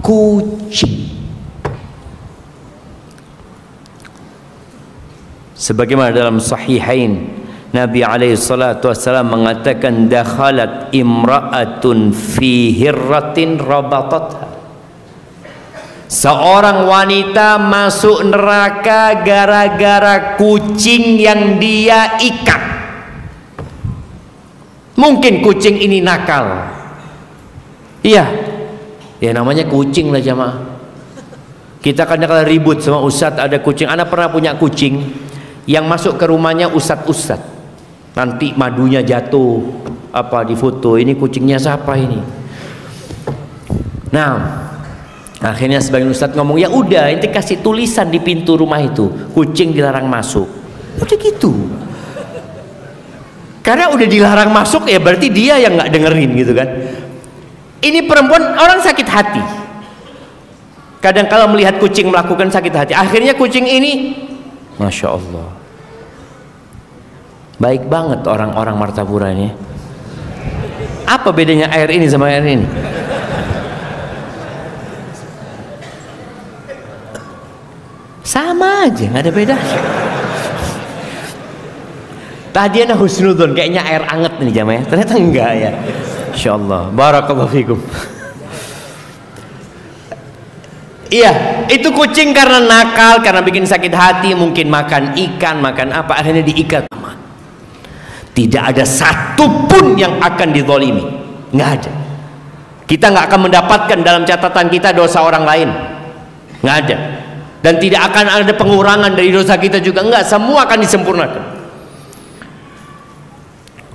kucing. Sebagaimana dalam Sahihain, Nabi alaihi salatu wassalam mengatakan, dakhalat imra'atun fi hirratin rabatatha. Seorang wanita masuk neraka gara-gara kucing yang dia ikat. Mungkin kucing ini nakal. Iya, ya namanya kucing lah jamaah. Kita kadang-kadang ribut sama ustadz, ada kucing. Ana pernah punya kucing yang masuk ke rumahnya ustadz. Nanti madunya jatuh, apa di foto, ini kucingnya siapa ini? Nah, akhirnya sebagian ustadz ngomong, ya udah, ente kasih tulisan di pintu rumah itu, kucing dilarang masuk. Udah gitu. Karena udah dilarang masuk, ya berarti dia yang nggak dengerin gitu kan. Ini perempuan, orang sakit hati. Kadang kala melihat kucing melakukan sakit hati. Akhirnya kucing ini, masya Allah, baik banget orang-orang Martapura ini. Apa bedanya air ini sama air ini? Sama aja, nggak ada bedanya. Tadi ada husnudon, kayaknya air anget nih jamaah. Ternyata enggak ya. Insya Allah. Barakallahu fikum. Iya, itu kucing karena nakal, karena bikin sakit hati, mungkin makan ikan, makan apa, akhirnya diikat. Tidak ada satupun yang akan dizalimi, nggak ada. Kita nggak akan mendapatkan dalam catatan kita dosa orang lain, nggak ada. Dan tidak akan ada pengurangan dari dosa kita juga, nggak. Semua akan disempurnakan.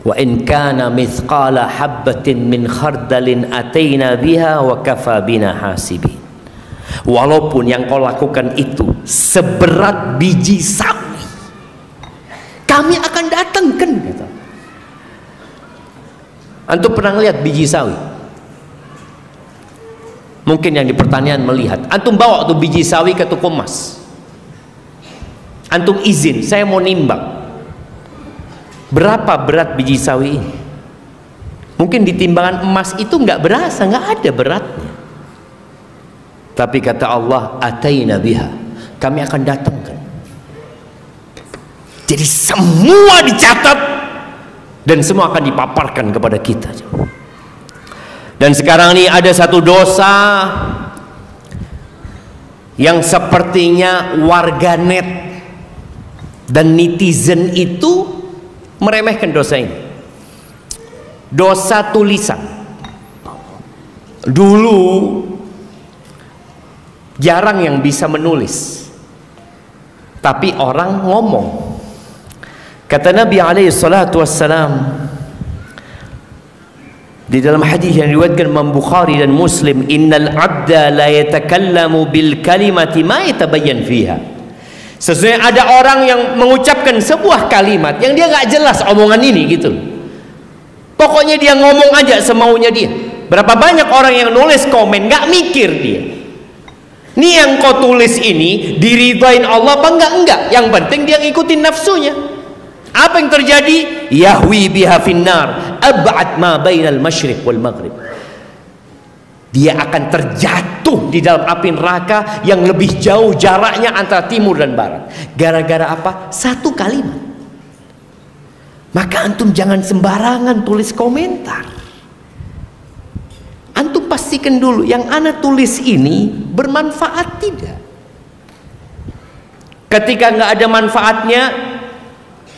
Wa in kana mithqala habbatin min khardalin ataina biha wa kafa bina hasibin. Walaupun yang kau lakukan itu seberat biji sawi, kami akan datangkan, kata. Antum pernah lihat biji sawi? Mungkin yang di pertanian melihat. Antum bawa tuh biji sawi ke toko emas. Antum izin, saya mau nimbang. Berapa berat biji sawi ini? Mungkin di timbangan emas itu nggak berasa, nggak ada beratnya. Tapi kata Allah, ataina biha, kami akan datangkan. Jadi semua dicatat dan semua akan dipaparkan kepada kita. Dan sekarang ini ada satu dosa yang sepertinya warganet dan netizen itu meremehkan dosa ini. Dosa tulisan. Dulu jarang yang bisa menulis, tapi orang ngomong. Kata Nabi alaihi salatu wassalam di dalam hadis yang diriwayatkan Imam Bukhari dan Muslim, innal abda la yatakallamu bil kalimati ma yatabayyan fiha. Sesungguhnya ada orang yang mengucapkan sebuah kalimat yang dia nggak jelas omongan ini gitu. Pokoknya dia ngomong aja semaunya dia. Berapa banyak orang yang nulis komen nggak mikir dia. Ini yang kau tulis ini diridhain Allah apa enggak? Yang penting dia ngikutin nafsunya. Apa yang terjadi? Yahwi biha finnar ab'ad ma bainal masyriq wal maghrib. Dia akan terjatuh di dalam api neraka yang lebih jauh jaraknya antara timur dan barat. Gara-gara apa? Satu kalimat. Maka antum jangan sembarangan tulis komentar. Antum pastikan dulu yang ana tulis ini bermanfaat tidak. Ketika nggak ada manfaatnya,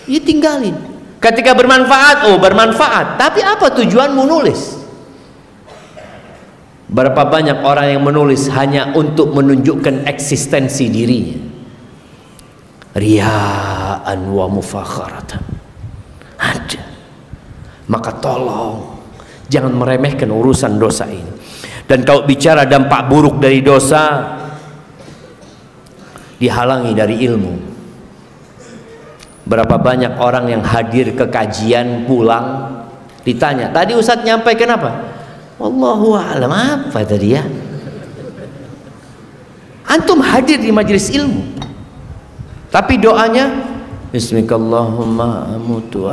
ya tinggalin. Ketika bermanfaat, oh bermanfaat. Tapi apa tujuanmu nulis? Berapa banyak orang yang menulis hanya untuk menunjukkan eksistensi dirinya. Riya'an wa mufakharatan. Ada. Maka tolong jangan meremehkan urusan dosa ini. Dan kalau bicara dampak buruk dari dosa, dihalangi dari ilmu. Berapa banyak orang yang hadir ke kajian pulang ditanya, tadi Ustadz nyampaikan apa? Wallahu a'lam, apa tadi ya? Antum hadir di majelis ilmu, tapi doanya Bismillahirrahmanirrahim amutu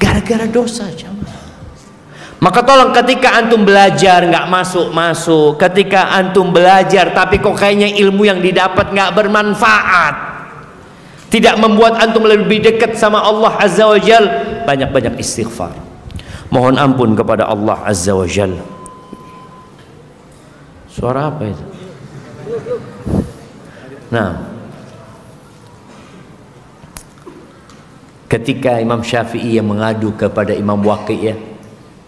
gara-gara dosa jamaah. Maka tolong ketika antum belajar nggak masuk-masuk, ketika antum belajar tapi kok kayaknya ilmu yang didapat nggak bermanfaat, tidak membuat antum lebih dekat sama Allah Azza wa Jal, banyak-banyak istighfar, mohon ampun kepada Allah Azza wa Jal. Suara apa itu? Nah, ketika Imam Syafi'i yang mengadu kepada Imam Waqi' ya,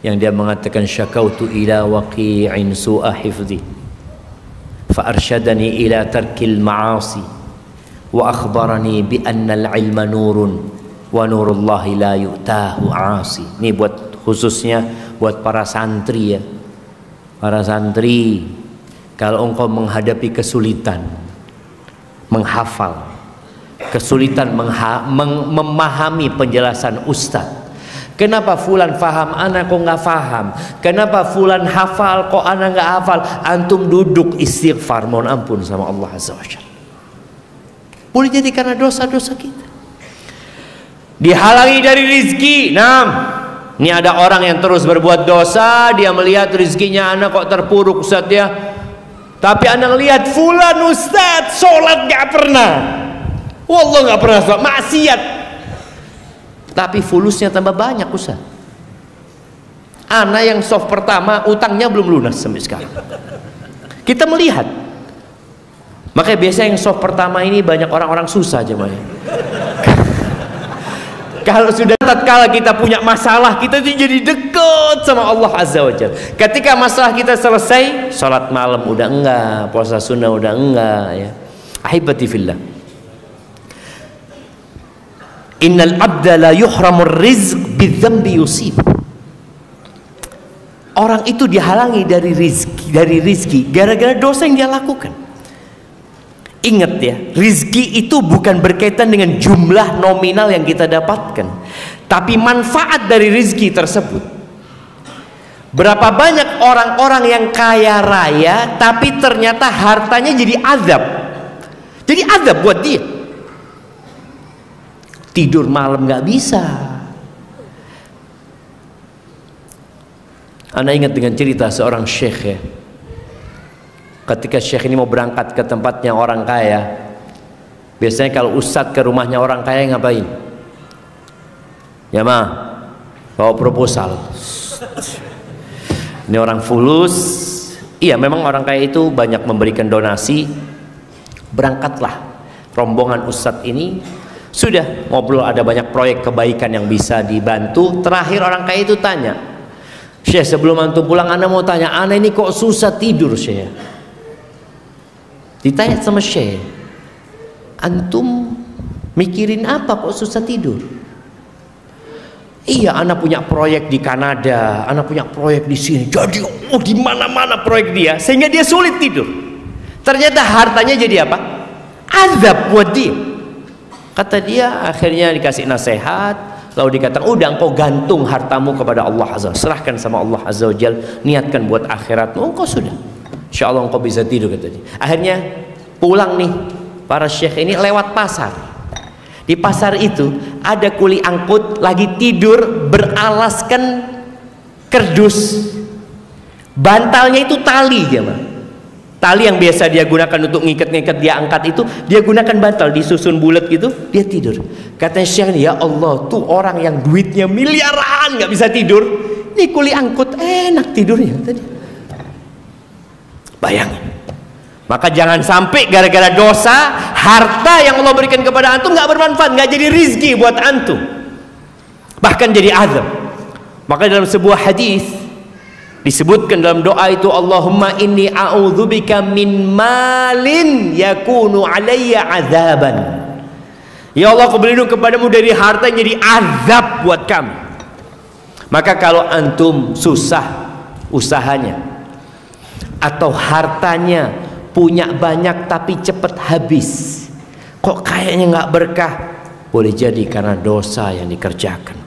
yang dia mengatakan syakautu ila waqi'in su'a hifzi fa arsyadani ila tarkil ma'asi wa akhbarani bi anna al-ilma nurun wa nurullahi la yu'tahu 'asi. Ini buat khususnya buat para santri ya. Para santri, kalau engkau menghadapi kesulitan menghafal, kesulitan memahami penjelasan ustaz, kenapa fulan faham, ana kok nggak faham? Kenapa fulan hafal, kok ana nggak hafal? Antum duduk istighfar, mohon ampun sama Allah Azza wa Jalla. Boleh jadi karena dosa-dosa kita. Dihalangi dari rizki. Ini ada orang yang terus berbuat dosa, dia melihat rizkinya anak kok terpuruk Ustaz ya. Tapi anak lihat fulan Ustaz sholat nggak pernah. Wallah nggak pernah sholat, maksiat. Tapi fulusnya tambah banyak Ustaz. Anak yang soft pertama utangnya belum lunas sampai sekarang. Kita melihat. Makanya biasanya yang soft pertama ini banyak orang-orang susah aja Maya. Kalau sudah tatkala kita punya masalah, kita jadi dekat sama Allah Azza wa Jalla. Ketika masalah kita selesai, sholat malam udah enggak, puasa sunnah udah enggak ya. Ahibati fillah, innal abda la yuhramur rizq bidzambi yusib. Orang itu dihalangi dari rizki gara-gara dosa yang dia lakukan. Ingat ya, rizki itu bukan berkaitan dengan jumlah nominal yang kita dapatkan, tapi manfaat dari rizki tersebut. Berapa banyak orang-orang yang kaya raya tapi ternyata hartanya jadi azab. Jadi azab buat dia. Tidur malam nggak bisa. Anda ingat dengan cerita seorang syekh ya. Ketika syekh ini mau berangkat ke tempatnya orang kaya, biasanya kalau ustadz ke rumahnya orang kaya ngapain? Ya mah, bawa proposal. Ini orang fulus. Iya, memang orang kaya itu banyak memberikan donasi. Berangkatlah rombongan ustadz ini. Sudah ngobrol, ada banyak proyek kebaikan yang bisa dibantu. Terakhir orang kaya itu tanya, Syekh, sebelum antum pulang ana mau tanya, ana ini kok susah tidur Syekh. Ditanya sama Syekh, antum mikirin apa kok susah tidur? Iya, anak punya proyek di Kanada, anak punya proyek di sini. Jadi di mana-mana proyek dia, sehingga dia sulit tidur. Ternyata hartanya jadi apa? Azab buat dia. Kata dia, akhirnya dikasih nasihat, lalu dikatakan, udah engkau gantung hartamu kepada Allah Azza, serahkan sama Allah Azza wa Jal, niatkan buat akhiratmu, engkau sudah. Insya Allah engkau bisa tidur, kata dia. Akhirnya pulang nih para syekh ini lewat pasar. Di pasar itu ada kuli angkut lagi tidur beralaskan kerdus. Bantalnya itu tali ya, tali yang biasa dia gunakan untuk ngikat-ngikat dia angkat itu, dia gunakan bantal disusun bulat gitu, dia tidur. Katanya syekh, ya Allah, tuh orang yang duitnya miliaran nggak bisa tidur, ini kuli angkut enak tidurnya tadi. Bayangin. Maka jangan sampai gara-gara dosa harta yang Allah berikan kepada antum nggak bermanfaat, nggak jadi rizki buat antum, bahkan jadi azab. Maka dalam sebuah hadis Disebutkan dalam doa itu, Allahumma inni a'udzubika min malin yakunu alayya azaban. Ya Allah, aku berlindung kepadamu dari harta yang jadi azab buat kami. Maka kalau antum susah usahanya, atau hartanya punya banyak tapi cepat habis, kok kayaknya nggak berkah, boleh jadi karena dosa yang dikerjakan.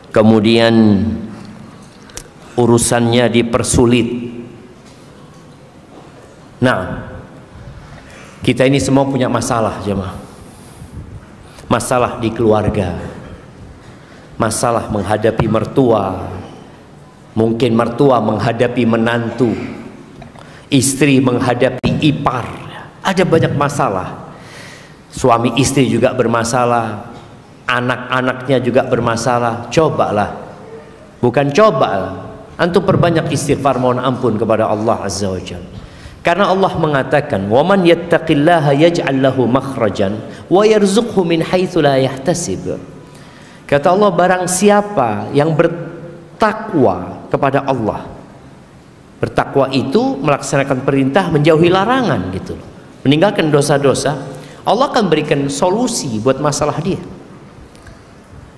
Kemudian urusannya dipersulit. Nah, kita ini semua punya masalah, jemaah. Masalah di keluarga, masalah menghadapi mertua, mungkin mertua menghadapi menantu, istri menghadapi ipar. Ada banyak masalah. Suami istri juga bermasalah, anak-anaknya juga bermasalah. Cobalah, bukan cobalah, antum perbanyak istighfar, mohon ampun kepada Allah Azza wa Jalla. Karena Allah mengatakan, "Wa man yattaqillaha yaj'al lahu makhrajan wa yarzuqhu min haitsu la yahtasib." Kata Allah, barang siapa yang bertakwa kepada Allah, bertakwa itu melaksanakan perintah, menjauhi larangan gitu loh, meninggalkan dosa-dosa, Allah akan berikan solusi buat masalah dia.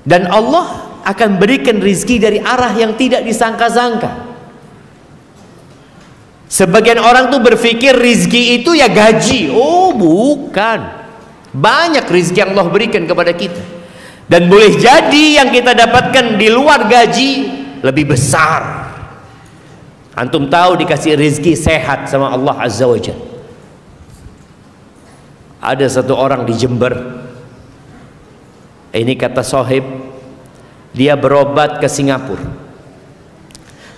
Dan Allah akan berikan rizki dari arah yang tidak disangka-sangka. Sebagian orang tuh berpikir rizki itu ya gaji. Oh bukan, banyak rizki yang Allah berikan kepada kita. Dan boleh jadi yang kita dapatkan di luar gaji lebih besar. Antum tahu dikasih rizki sehat sama Allah Azza wa Jalla. Ada satu orang di Jember, ini kata sohib, dia berobat ke Singapura,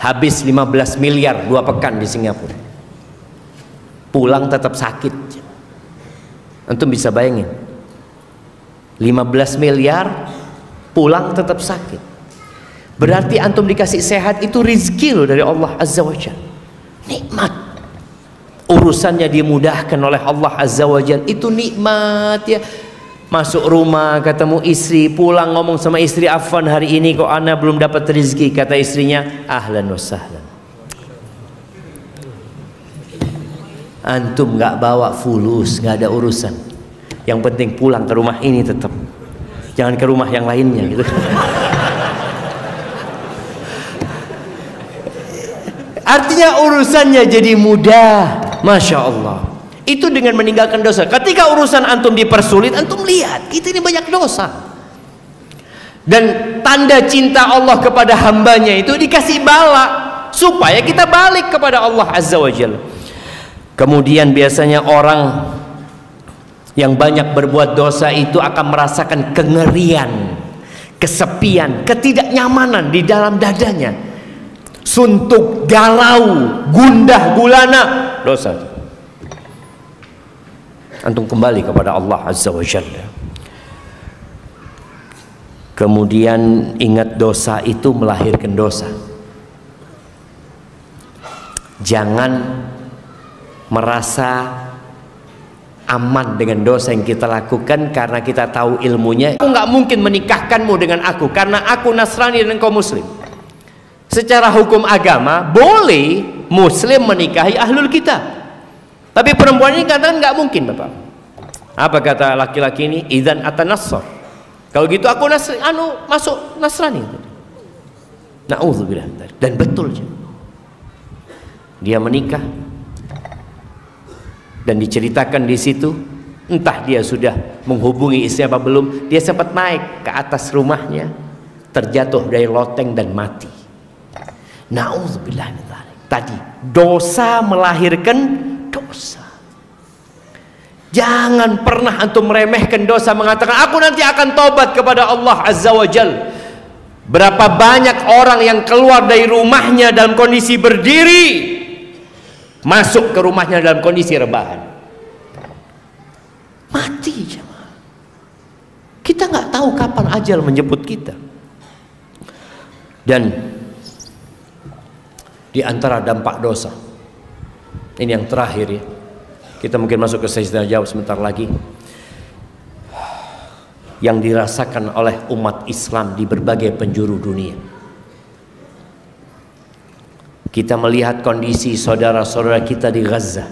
habis 15 miliar 2 pekan di Singapura, pulang tetap sakit. Antum bisa bayangin, 15 miliar pulang tetap sakit. Berarti antum dikasih sehat, itu rizki loh dari Allah Azza wa Jalla, nikmat. Urusannya dimudahkan oleh Allah Azza wa Jalla, itu nikmat ya. Masuk rumah ketemu istri, pulang ngomong sama istri, "Afwan, hari ini kok ana belum dapat rezeki." Kata istrinya, "Ahlan wa sahlan." Antum nggak bawa fulus, nggak ada urusan. Yang penting pulang ke rumah ini tetap, jangan ke rumah yang lainnya gitu. Artinya urusannya jadi mudah, masya Allah. Itu dengan meninggalkan dosa. Ketika urusan antum dipersulit, antum lihat kita ini banyak dosa. Dan tanda cinta Allah kepada hambanya itu dikasih bala, supaya kita balik kepada Allah Azza wa Jalla. Kemudian biasanya orang yang banyak berbuat dosa itu akan merasakan kengerian, kesepian, ketidaknyamanan di dalam dadanya, suntuk, galau, gundah gulana, dosa. Antum kembali kepada Allah Azza wa Jalla. Kemudian ingat, dosa itu melahirkan dosa. Jangan merasa aman dengan dosa yang kita lakukan karena kita tahu ilmunya. Aku nggak mungkin menikahkanmu dengan aku karena aku Nasrani dan engkau Muslim. Secara hukum agama boleh Muslim menikahi ahlul kitab. Tapi perempuan ini katakan nggak mungkin, Bapak. Apa kata laki-laki ini? Idzan atanassar. Kalau gitu aku masuk Nasrani. Na'udzubillah. Dan betul dia menikah, dan diceritakan di situ, entah dia sudah menghubungi istri apa belum, dia sempat naik ke atas rumahnya, terjatuh dari loteng dan mati. Na'udzubillah. Tadi dosa melahirkan dosa. Jangan pernah antum meremehkan dosa, mengatakan aku nanti akan tobat kepada Allah Azza wa Jalla. Berapa banyak orang yang keluar dari rumahnya dalam kondisi berdiri, masuk ke rumahnya dalam kondisi rebahan, mati jemaah. Kita nggak tahu kapan ajal menjemput kita. Dan di antara dampak dosa, ini yang terakhir ya, kita mungkin masuk ke sesi tanya jawab sebentar lagi, yang dirasakan oleh umat Islam di berbagai penjuru dunia. Kita melihat kondisi saudara-saudara kita di Gaza.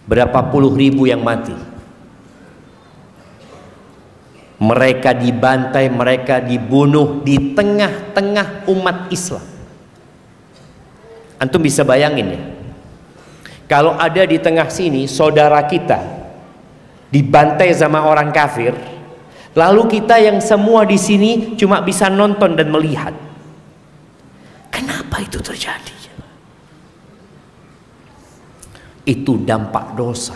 Berapa puluh ribu yang mati. Mereka dibantai, mereka dibunuh di tengah-tengah umat Islam. Antum bisa bayangin ya, kalau ada di tengah sini saudara kita dibantai sama orang kafir, lalu kita yang semua di sini cuma bisa nonton dan melihat. Kenapa itu terjadi? Itu dampak dosa,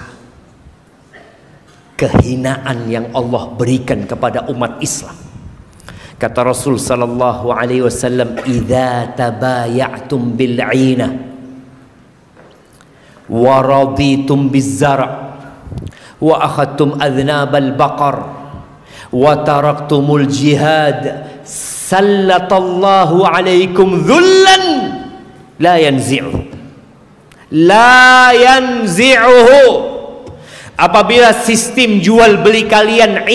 kehinaan yang Allah berikan kepada umat Islam. Kata Rasul sallallahu alaihi wasallam, "Idza tabaya'tum bil 'ina wa raditum biz-zar' wa akhadtum adhnabal baqar wa taraktumul jihad, sallatallahu alaikum dhullan la yanzi'uhu." La yanzi'uhu. Apabila sistem jual beli kalian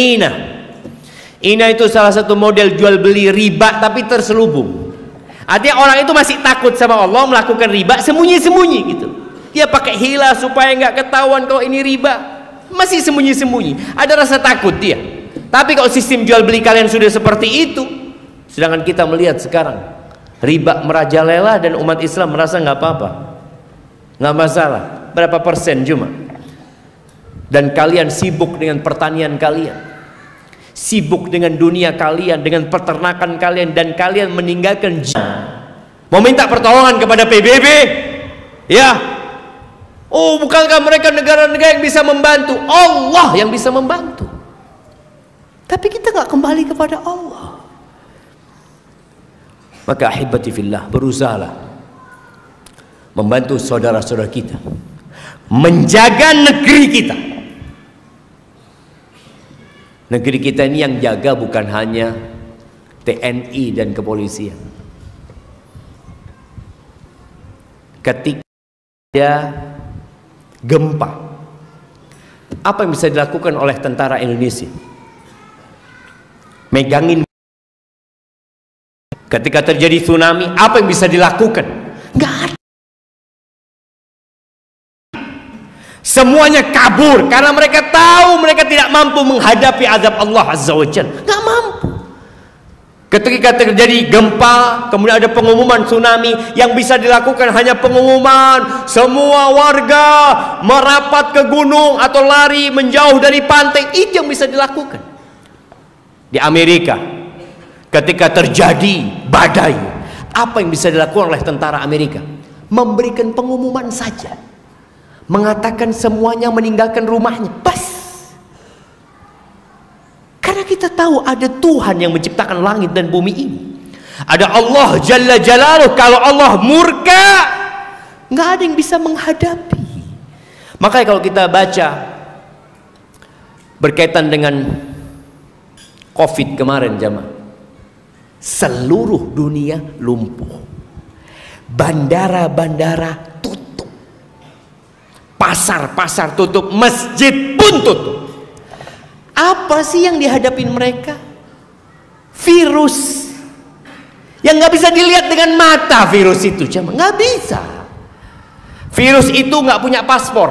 Ina itu salah satu model jual beli riba tapi terselubung. Artinya orang itu masih takut sama Allah, melakukan riba sembunyi-sembunyi gitu. Dia pakai hila supaya nggak ketahuan kalau ini riba, masih sembunyi-sembunyi. Ada rasa takut dia. Tapi kalau sistem jual beli kalian sudah seperti itu, sedangkan kita melihat sekarang riba merajalela dan umat Islam merasa nggak apa-apa, nggak masalah, berapa persen cuma. Dan kalian sibuk dengan pertanian kalian, sibuk dengan dunia kalian, dengan peternakan kalian, dan kalian meninggalkan mau minta pertolongan kepada PBB ya. Oh, bukankah mereka negara-negara yang bisa membantu? Allah yang bisa membantu, tapi kita nggak kembali kepada Allah. Maka ahibati fillah, berusahalah membantu saudara-saudara kita menjaga negeri kita. Negeri kita ini yang jaga bukan hanya TNI dan kepolisian. Ketika ada gempa, apa yang bisa dilakukan oleh tentara Indonesia? Megangin. Ketika terjadi tsunami, apa yang bisa dilakukan? Nggak ada. Semuanya kabur karena mereka tahu mereka tidak mampu menghadapi azab Allah Azza wa Jalla. Nggak mampu. Ketika terjadi gempa, kemudian ada pengumuman tsunami, yang bisa dilakukan hanya pengumuman, semua warga merapat ke gunung atau lari menjauh dari pantai. Itu yang bisa dilakukan. Di Amerika, ketika terjadi badai, apa yang bisa dilakukan oleh tentara Amerika? Memberikan pengumuman saja, mengatakan semuanya meninggalkan rumahnya, bas. Karena kita tahu ada Tuhan yang menciptakan langit dan bumi ini. Ada Allah Jalla Jalaluh. Kalau Allah murka, nggak ada yang bisa menghadapi. Makanya kalau kita baca berkaitan dengan COVID kemarin, jamaah, seluruh dunia lumpuh, bandara-bandara tutup, pasar-pasar tutup, masjid pun tutup. Apa sih yang dihadapin mereka? Virus yang nggak bisa dilihat dengan mata. Virus itu nggak bisa. Virus itu nggak punya paspor.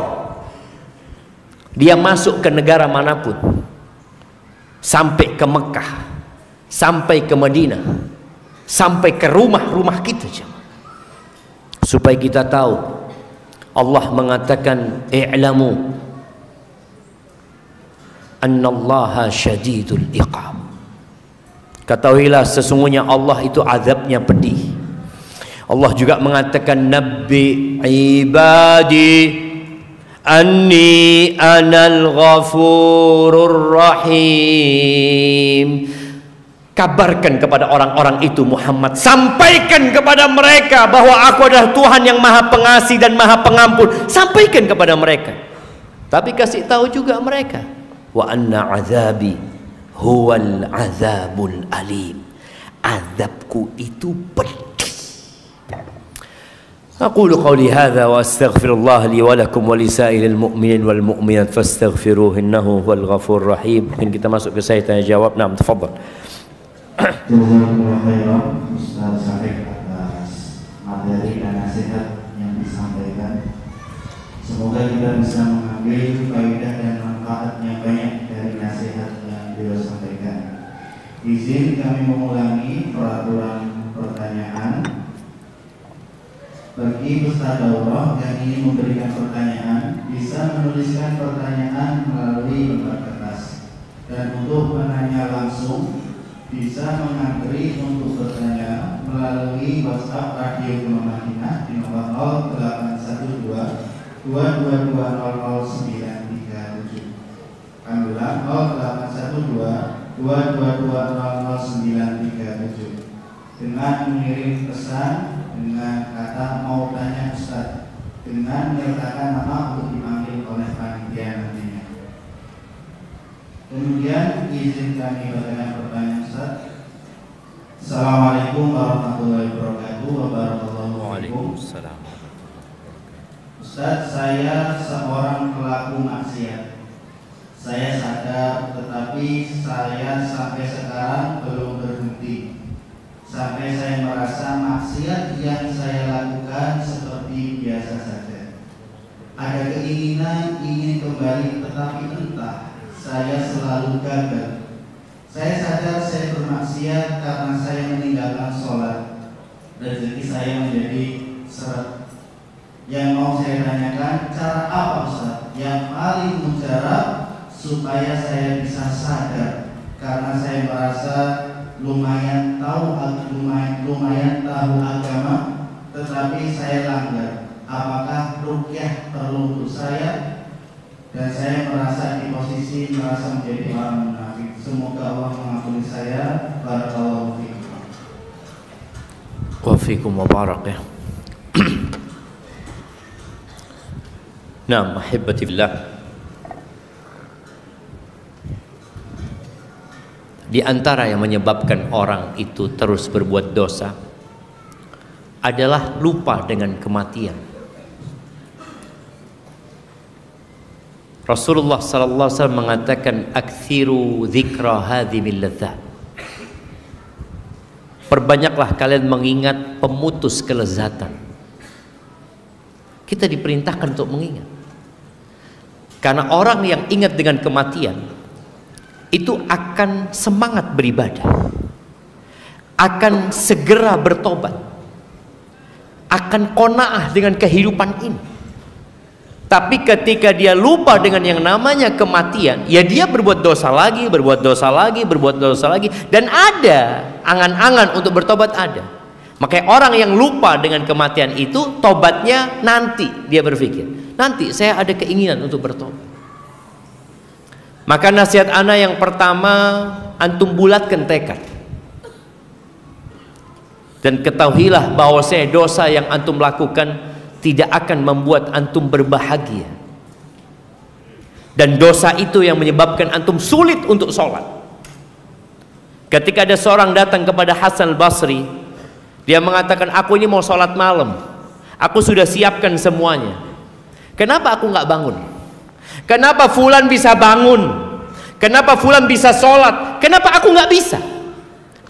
Dia masuk ke negara manapun, sampai ke Mekah, sampai ke Madinah, sampai ke rumah-rumah kita, supaya kita tahu. Allah mengatakan, i'lamu annallaha syadidul iqab. Ketahuilah sesungguhnya Allah itu azabnya pedih. Allah juga mengatakan, nabbi ibadi anni anal ghafurur rahim. Kabarkan kepada orang-orang itu Muhammad, sampaikan kepada mereka bahwa aku adalah Tuhan yang maha pengasih dan maha pengampun. Sampaikan kepada mereka, tapi kasih tahu juga mereka, wa anna azabi huwal azabul alim. Azabku itu pedih. Aqulu qawli hadza wa astaghfirullah li wa lakum wa li sa'iril mu'minin wal mu'minat fastaghfiruhu innahu huwal ghafurur rahim. Mungkin kita masuk ke saya tanya jawab. Naam, tafadhal. Jazakumullah khairan Ustaz Syarif atas materi dan nasihat yang disampaikan. Semoga kita bisa mengambil faedah dan manfaat yang banyak dari nasihat yang beliau sampaikan. Izin kami mengulangi peraturan pertanyaan. Bagi peserta daurah yang ingin memberikan pertanyaan, bisa menuliskan pertanyaan melalui lembar kertas. Dan untuk penanya langsung, bisa mengantri untuk bertanya melalui WhatsApp Radio Gelombang Madinah di nomor 0812 222000937. Kami ulang 0812 222000937 dengan mengirim pesan dengan kata mau tanya Ustaz, dengan menyertakan nama untuk dipanggil oleh panitia nantinya. Kemudian izin kami bertanya pertanyaan Ustaz. Assalamualaikum warahmatullahi wabarakatuh. Waalaikumsalam. Ustaz, saya seorang pelaku maksiat. Saya sadar, tetapi saya sampai sekarang belum berhenti. Sampai saya merasa maksiat yang saya lakukan seperti biasa saja. Ada keinginan ingin kembali, tetapi entah saya selalu gagal. Saya sadar saya bermaksiat karena saya meninggalkan sholat. Rezeki saya menjadi seret. Yang mau saya tanyakan, cara apa Ustaz yang paling mujarab supaya saya bisa sadar? Karena saya merasa lumayan tahu agama, tetapi saya langgar. Apakah ruqyah perlu untuk saya? Dan saya merasa di posisi merasa menjadi orang munafik. Semoga Allah mengampuni saya. Barakallahu fiikum. Wa fiikum wa barak ya. Nah, mahibbatillah. Di antara yang menyebabkan orang itu terus berbuat dosa adalah lupa dengan kematian. Rasulullah sallallahu alaihi wasallam mengatakan aktsiru dzikra hadhimil ladzat. Perbanyaklah kalian mengingat pemutus kelezatan. Kita diperintahkan untuk mengingat. Karena orang yang ingat dengan kematian itu akan semangat beribadah, akan segera bertobat, akan qanaah dengan kehidupan ini. Tapi ketika dia lupa dengan yang namanya kematian, ya dia berbuat dosa lagi, berbuat dosa lagi, berbuat dosa lagi, dan ada angan-angan untuk bertobat ada. Makanya orang yang lupa dengan kematian itu, tobatnya nanti. Dia berpikir, nanti saya ada keinginan untuk bertobat. Maka nasihat ana yang pertama, antum bulatkan tekad. Dan ketahuilah bahwasanya dosa yang antum lakukan tidak akan membuat antum berbahagia. Dan dosa itu yang menyebabkan antum sulit untuk sholat. Ketika ada seorang datang kepada Hasan al-Basri, dia mengatakan, aku ini mau sholat malam, aku sudah siapkan semuanya, kenapa aku nggak bangun? Kenapa fulan bisa bangun? Kenapa fulan bisa sholat? Kenapa aku nggak bisa?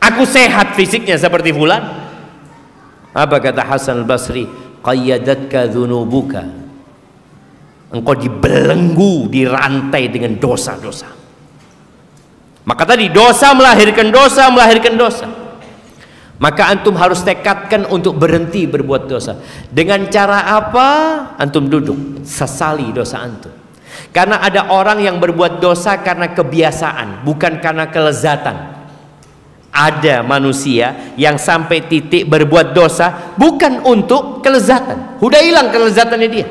Aku sehat fisiknya seperti fulan. Apa kata Hasan al-Basri? Qayyadatka dzunubuka. Engkau dibelenggu, dirantai dengan dosa-dosa. Maka tadi dosa melahirkan dosa, melahirkan dosa. Maka antum harus tekadkan untuk berhenti berbuat dosa. Dengan cara apa? Antum duduk, sesali dosa antum. Karena ada orang yang berbuat dosa karena kebiasaan, bukan karena kelezatan. Ada manusia yang sampai titik berbuat dosa bukan untuk kelezatan, udah hilang kelezatannya dia.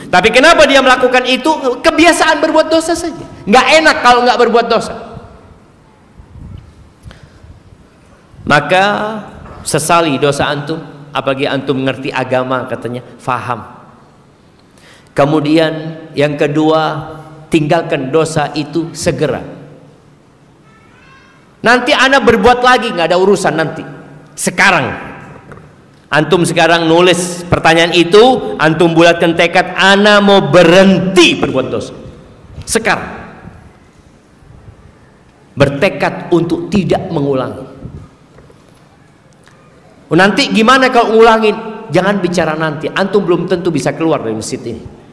Tapi kenapa dia melakukan itu? Kebiasaan berbuat dosa saja. Nggak enak kalau nggak berbuat dosa. Maka sesali dosa antum, apalagi antum mengerti agama katanya, faham. Kemudian yang kedua, tinggalkan dosa itu segera. Nanti anak berbuat lagi, nggak ada urusan nanti. Sekarang, antum sekarang nulis pertanyaan itu, antum bulatkan tekad, anak mau berhenti berbuat dosa. Sekarang, bertekad untuk tidak mengulangi. Nanti gimana kalau ngulangin? jangan bicara nanti. Antum belum tentu bisa keluar dari masjid ini.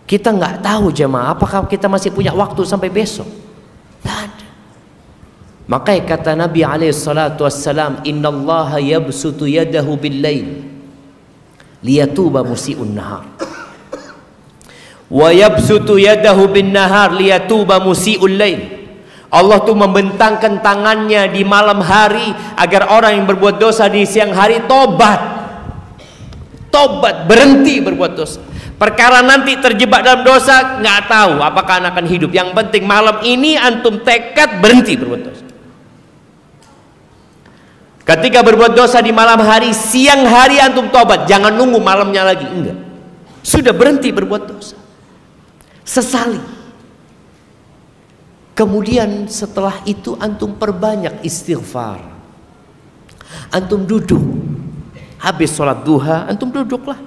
Kita nggak tahu jemaah, apakah kita masih punya waktu sampai besok? Tidak ada. Makanya kata Nabi SAW, Innallaha yabsutu yadahu bil-lail liyatuba musi'un nahar, wa yabsutu yadahu bin-nahar liyatuba musi'ul lail. Allah tuh membentangkan tangannya di malam hari agar orang yang berbuat dosa di siang hari tobat, berhenti berbuat dosa. Perkara nanti terjebak dalam dosa nggak tahu apakah akan hidup. Yang penting malam ini antum tekad berhenti berbuat dosa. Ketika berbuat dosa di malam hari, siang hari antum tobat, jangan nunggu malamnya lagi. Enggak, sudah berhenti berbuat dosa, sesali. Kemudian setelah itu antum perbanyak istighfar. Antum duduk, habis sholat duha antum duduklah,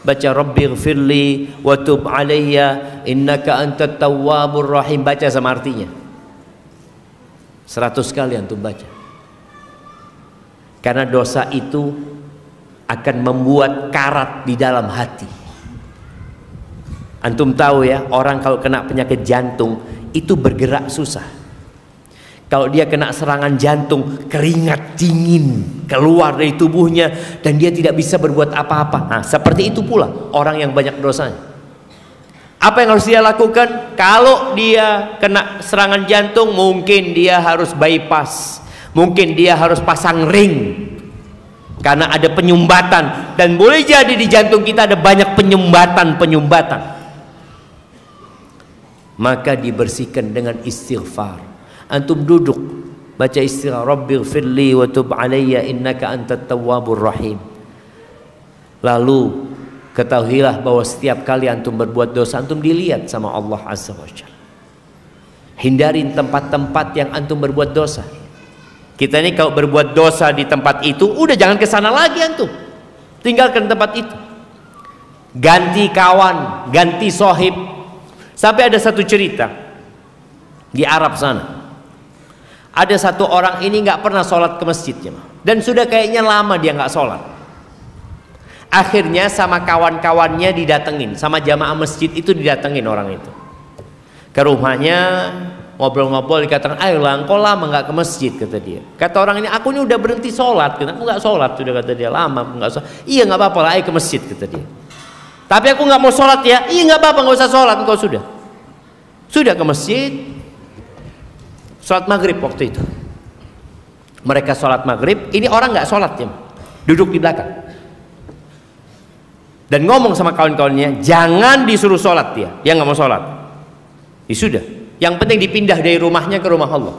baca Rabbighfirli wa tub alayya innaka antat tawwabur rahim. Baca sama artinya 100 kali antum baca. Karena dosa itu akan membuat karat di dalam hati. Antum tahu ya, orang kalau kena penyakit jantung itu bergerak susah. Kalau dia kena serangan jantung, keringat dingin keluar dari tubuhnya dan dia tidak bisa berbuat apa-apa. Nah, seperti itu pula orang yang banyak dosanya. Apa yang harus dia lakukan? Kalau dia kena serangan jantung, mungkin dia harus bypass, mungkin dia harus pasang ring karena ada penyumbatan, dan boleh jadi di jantung kita ada banyak penyumbatan. Maka dibersihkan dengan istighfar. Antum duduk baca istighfar, Rabbighfirli wa tub alayya innaka antat tawwabur rahim. Lalu ketahuilah bahwa setiap kali antum berbuat dosa, antum dilihat sama Allah Azza wa Jalla. Hindarin tempat-tempat yang antum berbuat dosa. Kita ini kalau berbuat dosa di tempat itu, udah jangan ke sana lagi antum. Tinggalkan tempat itu. Ganti kawan, ganti sohib. Sampai ada satu cerita di Arab sana. Ada satu orang ini nggak pernah sholat ke masjidnya, dan sudah kayaknya lama dia nggak sholat. Akhirnya sama kawan-kawannya didatengin, sama jamaah masjid itu didatengin orang itu ke rumahnya, ngobrol-ngobrol, dikatakan, ayolah engkau lama nggak ke masjid, kata dia. Kata orang ini, aku ini udah berhenti sholat, aku nggak sholat sudah, kata dia, lama aku nggak sholat. Iya nggak apa-apa lah, ayo ke masjid, kata dia. Tapi aku nggak mau sholat ya. Iya nggak apa-apa, nggak usah sholat, engkau sudah ke masjid. Sholat maghrib waktu itu, mereka sholat maghrib, ini orang nggak sholat ya, duduk di belakang dan ngomong sama kawan-kawannya, jangan disuruh sholat dia nggak mau sholat. Ya sudah, yang penting dipindah dari rumahnya ke rumah Allah.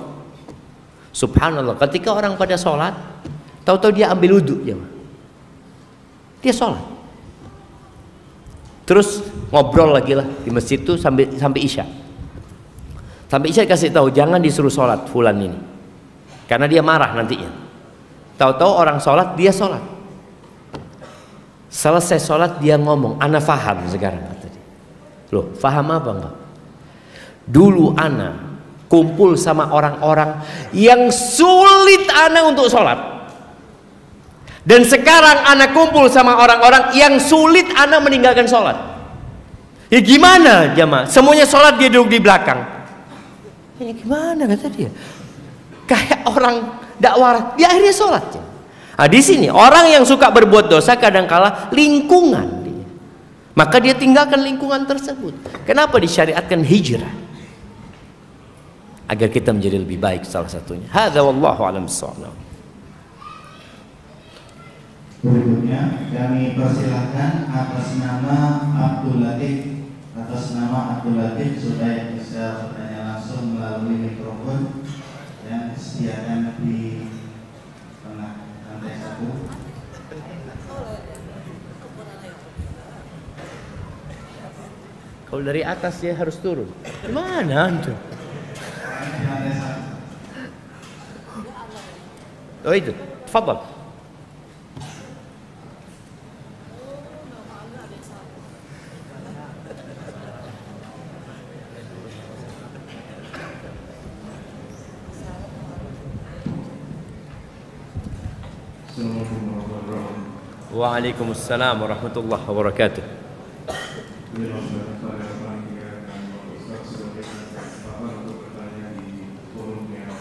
Subhanallah, ketika orang pada sholat, tahu-tahu dia ambil wudhu ya, dia sholat, terus ngobrol lagi lah di masjid itu sampai isya. Sampai isya kasih tahu, jangan disuruh sholat fulan ini, karena dia marah nantinya. Tahu-tahu orang sholat, dia sholat. Selesai sholat dia ngomong, ana faham sekarang, kata dia. Loh, faham apa enggak? Dulu ana kumpul sama orang-orang yang sulit ana untuk sholat, dan sekarang ana kumpul sama orang-orang yang sulit ana meninggalkan sholat. Ya gimana jamaah? Semuanya sholat, dia duduk di belakang. Ya gimana, kata dia? Kayak orang dakwah, dia akhirnya sholat. Nah, di sini orang yang suka berbuat dosa kadangkala lingkungan dia, maka dia tinggalkan lingkungan tersebut. Kenapa disyariatkan hijrah? Agar kita menjadi lebih baik, salah satunya. Hadza wallahu a'lam bissawab. Berikutnya kami persilahkan atas nama Abdul Latif, supaya bisa bertanya langsung melalui mikrofon yang disediakan di tengah lantai 1. Kalau dari atas ya harus turun. Gimana antum? Oh itu, tafadhal. Assalamualaikum warahmatullahi wabarakatuh. Waalaikumsalam warahmatullahi wabarakatuh. Ini langsung pada panitia dan Bapak Ustaz sudah berikan kesempatan untuk bertanya di forum yang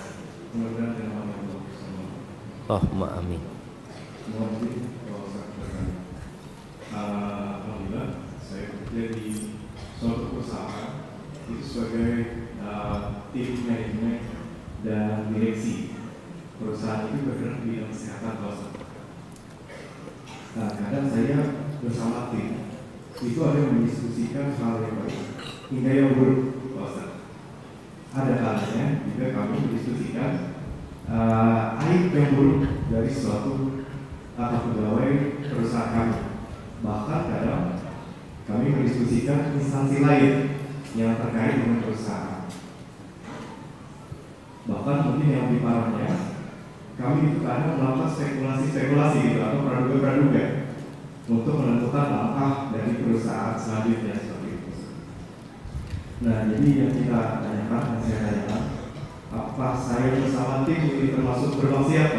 mudah-mudahan dengan Allah bersama. Allahumma amin. Mohon izin Bapak Ustaz bertanya. Alhamdulillah saya bekerja di suatu perusahaan itu sebagai tim manajemen dan direksi. Perusahaan itu bergerak di bidang kesehatan Bapak Ustaz. Nah, kadang saya bersama tim itu ada yang mendiskusikan hal yang baik hingga yang buruk, Pak Ustaz. Ada kalanya juga kami mendiskusikan aib yang buruk dari suatu atau pegawai perusahaan kami. Bahkan kadang kami mendiskusikan instansi lain yang terkait dengan perusahaan. Bahkan mungkin yang lebih parahnya, kami itu kadang melakukan spekulasi-spekulasi gitu, atau praduga-praduga untuk menentukan langkah dari perusahaan selanjutnya seperti itu. Nah, jadi yang kita tanyakan, yang saya tanyakan, apa saya bersama tim ini termasuk bermaksiat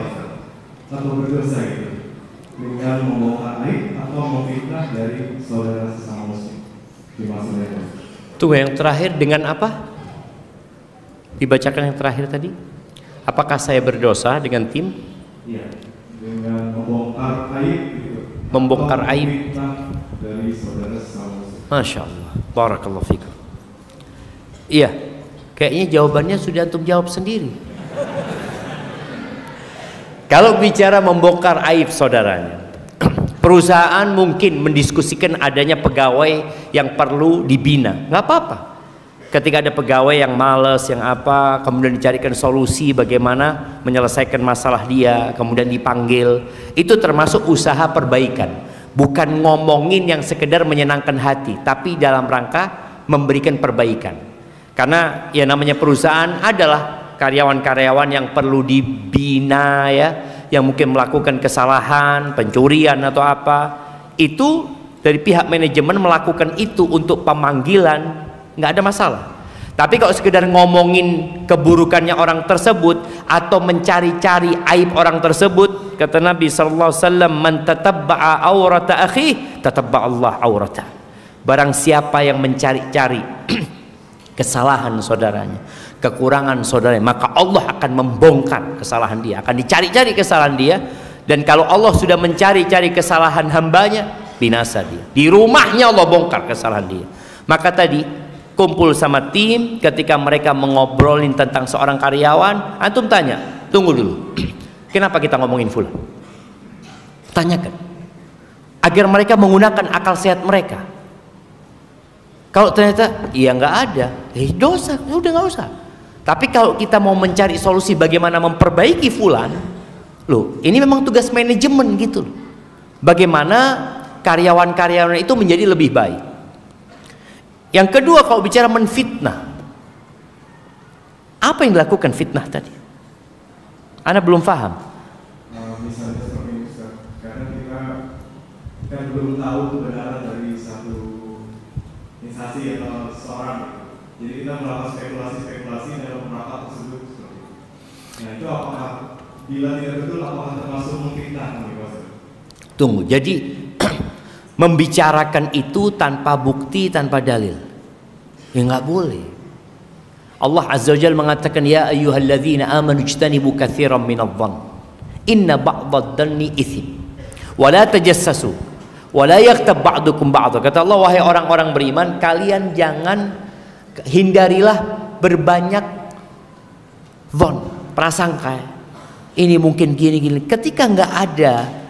atau berdosa gitu, dengan membongkar aib atau memfitnah dari saudara sesama muslim di masa lalu. Tunggu, yang terakhir dengan apa? Dibacakan yang terakhir tadi. Apakah saya berdosa dengan tim? Iya, dengan membongkar aib gitu. Membongkar aib dari saudara sesama muslim. Masya Allah, barakallahu fikum. Iya, kayaknya jawabannya sudah antum jawab sendiri. Kalau bicara membongkar aib saudaranya, perusahaan mungkin mendiskusikan adanya pegawai yang perlu dibina, nggak apa-apa. Ketika ada pegawai yang malas, yang apa, kemudian dicarikan solusi bagaimana menyelesaikan masalah dia, kemudian dipanggil, itu termasuk usaha perbaikan. Bukan ngomongin yang sekedar menyenangkan hati, tapi dalam rangka memberikan perbaikan. Karena ya namanya perusahaan adalah karyawan-karyawan yang perlu dibina ya, yang mungkin melakukan kesalahan, pencurian atau apa. Itu dari pihak manajemen melakukan itu untuk pemanggilan, nggak ada masalah. Tapi kalau sekedar ngomongin keburukannya orang tersebut atau mencari-cari aib orang tersebut, kata Nabi sallallahu alaihi wasallam, "Man tatabba'a aurata akhi, tatabba'a Allah aurata." Barang siapa yang mencari-cari kesalahan saudaranya, kekurangan saudaranya, maka Allah akan membongkar kesalahan dia, akan dicari-cari kesalahan dia. Dan kalau Allah sudah mencari-cari kesalahan hambanya, binasa dia. Di rumahnya Allah bongkar kesalahan dia. Maka tadi kumpul sama tim, ketika mereka mengobrolin tentang seorang karyawan, antum tanya, tunggu dulu, kenapa kita ngomongin fulan? Tanyakan, agar mereka menggunakan akal sehat mereka. Kalau ternyata iya nggak ada, dosa, udah nggak usah. Tapi kalau kita mau mencari solusi bagaimana memperbaiki fulan, loh, ini memang tugas manajemen gitu loh. Bagaimana karyawan-karyawan itu menjadi lebih baik. Yang kedua, kalau bicara menfitnah, apa yang dilakukan fitnah tadi? Anda belum paham. Misalnya seperti ini, Ustaz, karena kita kan belum tahu kebenaran dari satu instansi atau seorang, jadi kita melakukan spekulasi-spekulasi dalam rapat tersebut. Nah, itu apakah bila tidak betul, apakah termasuk memfitnah? Tunggu, jadi membicarakan itu tanpa bukti, tanpa dalil, ya nggak boleh. Allah Azza wa Jalla mengatakan, ya ayyuhalladzina amanu ijtanibu katsiran minadh-dhann inna ba'dadh-dhanni itsm wa la tajassasu wa la yaghtab ba'dukum ba'dha. Kata Allah, wahai orang-orang beriman, kalian jangan, hindarilah berbanyak dhon, prasangka. Ini mungkin gini-gini, ketika nggak ada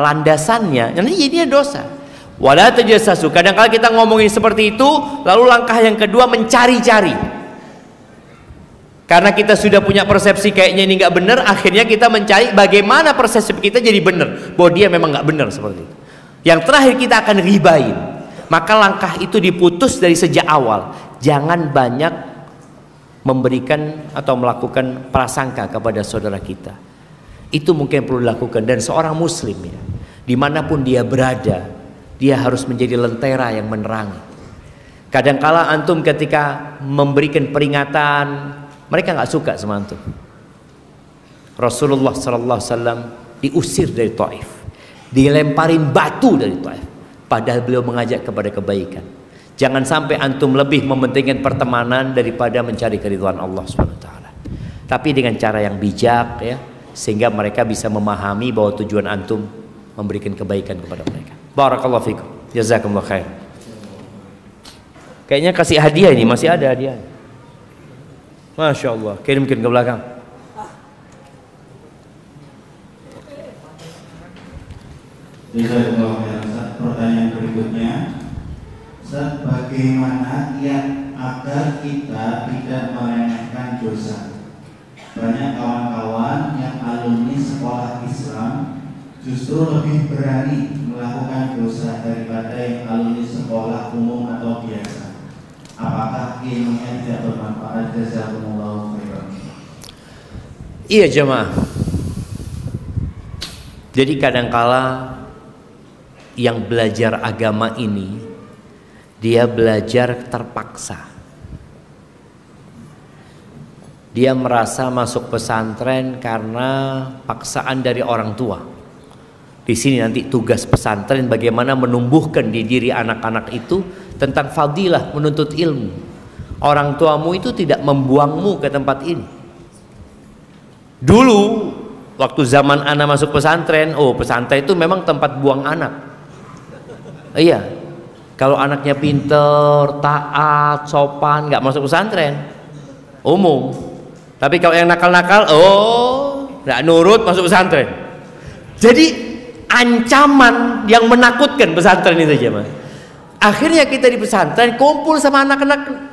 landasannya, nanti jadinya dosa. Wala tajassasu. Kadang-kadang kita ngomongin seperti itu, lalu langkah yang kedua mencari-cari. Karena kita sudah punya persepsi kayaknya ini nggak benar, akhirnya kita mencari bagaimana persepsi kita jadi benar, bahwa dia memang nggak benar seperti itu. Yang terakhir kita akan ribain. Maka langkah itu diputus dari sejak awal. Jangan banyak memberikan atau melakukan prasangka kepada saudara kita. Itu mungkin perlu dilakukan. Dan seorang muslim ya, dimanapun dia berada, dia harus menjadi lentera yang menerangi. Kadangkala antum ketika memberikan peringatan, mereka nggak suka sama antum. Rasulullah sallallahu alaihi wasallam diusir dari Taif, dilemparin batu dari Taif, padahal beliau mengajak kepada kebaikan. Jangan sampai antum lebih mementingkan pertemanan daripada mencari keridhaan Allah Subhanahu wa taala. Tapi dengan cara yang bijak ya, sehingga mereka bisa memahami bahwa tujuan antum memberikan kebaikan kepada mereka. Barakallahu fikum. Jazakumullah khair. Kayaknya kasih hadiah ini, masih ada hadiah. Masya Allah, kirimkan ke belakang. Jazakumullah khairan, Ustaz. Pertanyaan berikutnya, Ustaz, bagaimana ya agar kita tidak meremehkan dosa? Banyak kawan-kawan yang alumni sekolah Islam justru lebih berani melakukan dosa daripada yang alumni sekolah umum atau biasa. Apakah ilmunya tidak bermanfaat? Jazakumullah khairan. Iya jemaah. Jadi kadangkala yang belajar agama ini dia belajar terpaksa. Dia merasa masuk pesantren karena paksaan dari orang tua. Di sini nanti tugas pesantren bagaimana menumbuhkan di diri anak-anak itu tentang fadilah menuntut ilmu. Orang tuamu itu tidak membuangmu ke tempat ini. Dulu waktu zaman anak masuk pesantren, pesantren itu memang tempat buang anak. Iya, kalau anaknya pinter, taat, sopan, nggak masuk pesantren umum. Tapi kalau yang nakal-nakal, nggak nurut masuk pesantren. Jadi ancaman yang menakutkan pesantren itu aja, Mas. Akhirnya kita di pesantren kumpul sama anak-anak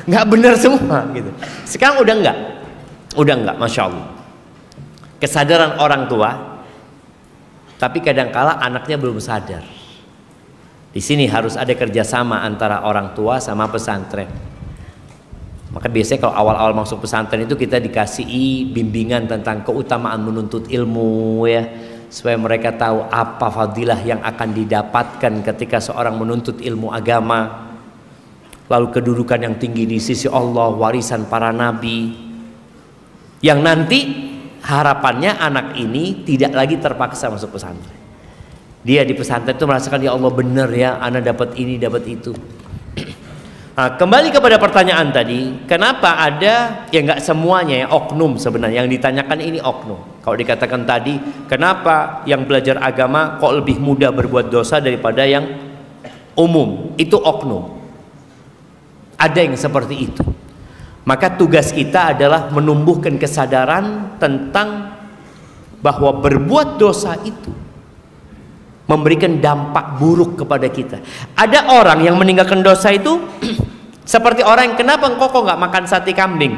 nggak benar semua gitu. Sekarang udah nggak, masya Allah. Kesadaran orang tua, tapi kadangkala anaknya belum sadar. Di sini harus ada kerjasama antara orang tua sama pesantren. Maka biasanya kalau awal-awal masuk pesantren itu kita dikasih bimbingan tentang keutamaan menuntut ilmu ya, supaya mereka tahu apa fadilah yang akan didapatkan ketika seorang menuntut ilmu agama, lalu kedudukan yang tinggi di sisi Allah, warisan para nabi, yang nanti harapannya anak ini tidak lagi terpaksa masuk pesantren. Dia di pesantren itu merasakan, ya Allah benar ya, anak dapat ini dapat itu. Nah, kembali kepada pertanyaan tadi, kenapa ada ya nggak semuanya ya oknum sebenarnya yang ditanyakan ini oknum. Kalau dikatakan tadi, kenapa yang belajar agama kok lebih mudah berbuat dosa daripada yang umum? Itu oknum. Ada yang seperti itu. Maka tugas kita adalah menumbuhkan kesadaran tentang bahwa berbuat dosa itu memberikan dampak buruk kepada kita. Ada orang yang meninggalkan dosa itu seperti orang yang, kenapa engkau kok nggak makan sate kambing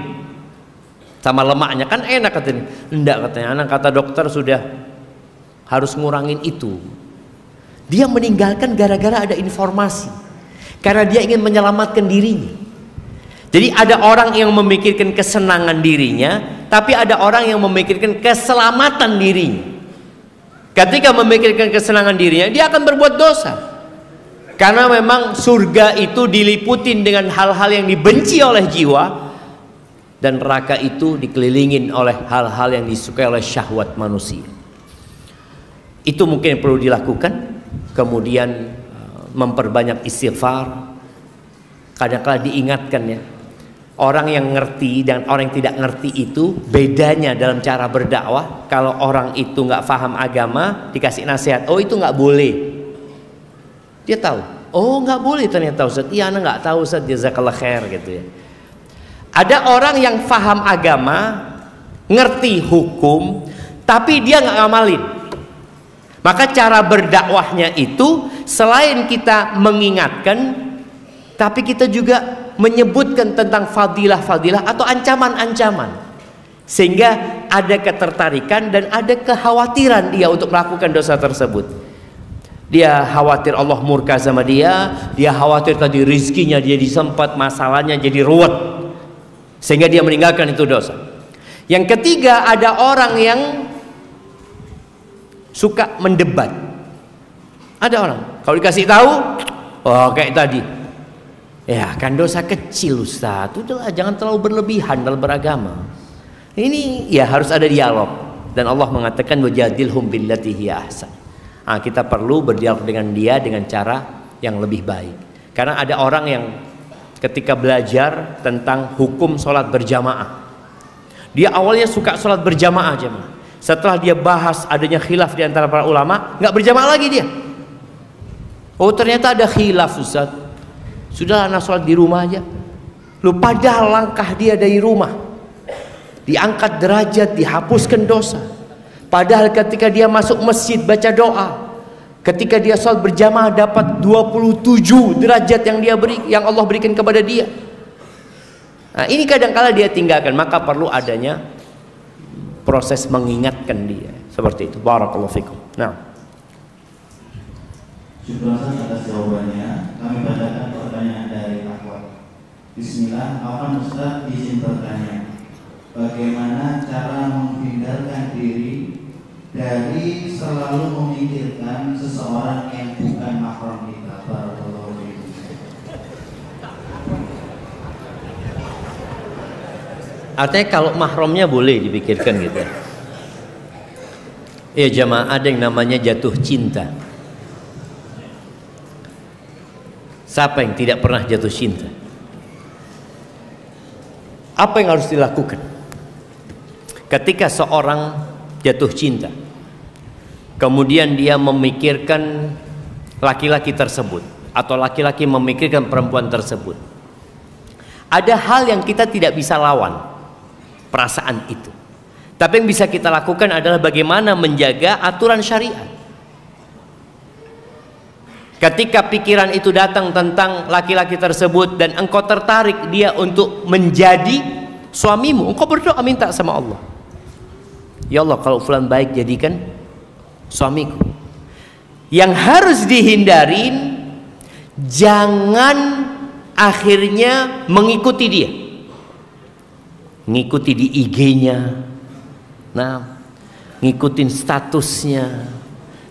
sama lemaknya, kan enak katanya. Enggak katanya, anak kata dokter sudah harus ngurangin itu. Dia meninggalkan gara-gara ada informasi, karena dia ingin menyelamatkan dirinya. Jadi ada orang yang memikirkan kesenangan dirinya, tapi ada orang yang memikirkan keselamatan dirinya. Ketika memikirkan kesenangan dirinya, dia akan berbuat dosa. Karena memang surga itu diliputin dengan hal-hal yang dibenci oleh jiwa, dan neraka itu dikelilingin oleh hal-hal yang disukai oleh syahwat manusia. Itu mungkin perlu dilakukan. Kemudian memperbanyak istighfar. Kadang-kadang diingatkan ya, orang yang ngerti dan orang yang tidak ngerti itu bedanya dalam cara berdakwah. Kalau orang itu nggak paham agama, dikasih nasihat, itu nggak boleh, dia tahu, nggak boleh ternyata Ustaz. Iya, anak nggak tahu Ustaz, jazakallah khair gitu ya. Ada orang yang paham agama, ngerti hukum, tapi dia nggak ngamalin. Maka cara berdakwahnya itu selain kita mengingatkan, tapi kita juga menyebutkan tentang fadilah-fadilah atau ancaman-ancaman, sehingga ada ketertarikan dan ada kekhawatiran dia untuk melakukan dosa tersebut. Dia khawatir Allah murka sama dia khawatir tadi rizkinya dia disempat, masalahnya jadi ruwet, sehingga dia meninggalkan itu dosa. Yang ketiga, ada orang yang suka mendebat. Ada orang kalau dikasih tahu, kayak tadi, ya kan dosa kecil Ustaz, udahlah jangan terlalu berlebihan dalam beragama. Ini ya harus ada dialog. Dan Allah mengatakan wajadilhum billati hiya ahsan. Kita perlu berdialog dengan dia dengan cara yang lebih baik. Karena ada orang yang ketika belajar tentang hukum sholat berjamaah, dia awalnya suka sholat berjamaah jemaah. Setelah dia bahas adanya khilaf di antara para ulama, nggak berjamaah lagi dia. Oh ternyata ada khilaf Ustaz. Sudah anak sholat di rumah aja. Lu padahal langkah dia dari rumah diangkat derajat, dihapuskan dosa. Padahal ketika dia masuk masjid baca doa, ketika dia sholat berjamaah dapat 27 derajat yang Allah berikan kepada dia. Nah, ini kadang-kala dia tinggalkan, maka perlu adanya proses mengingatkan dia seperti itu. Barakallahu fikum. Nah, syukur atas jawabannya. Kami bacakan pertanyaan dari Akhwat. Bismillah, Afwan Ustaz izin bertanya, bagaimana cara menghindarkan diri dari selalu memikirkan seseorang yang bukan mahram kita? Barakallahu fikum. artinya kalau mahramnya boleh dipikirkan gitu. Ya jamaah, ada yang namanya jatuh cinta. Siapa yang tidak pernah jatuh cinta? Apa yang harus dilakukan ketika seorang jatuh cinta, kemudian dia memikirkan laki-laki tersebut atau laki-laki memikirkan perempuan tersebut? Ada hal yang kita tidak bisa lawan perasaan itu, tapi yang bisa kita lakukan adalah bagaimana menjaga aturan syariat. Ketika pikiran itu datang tentang laki-laki tersebut dan engkau tertarik dia untuk menjadi suamimu, engkau berdoa minta sama Allah, ya Allah kalau fulan baik jadikan suamiku. Yang harus dihindarin, jangan akhirnya mengikuti dia, ngikuti di IG-nya, nah ngikutin statusnya,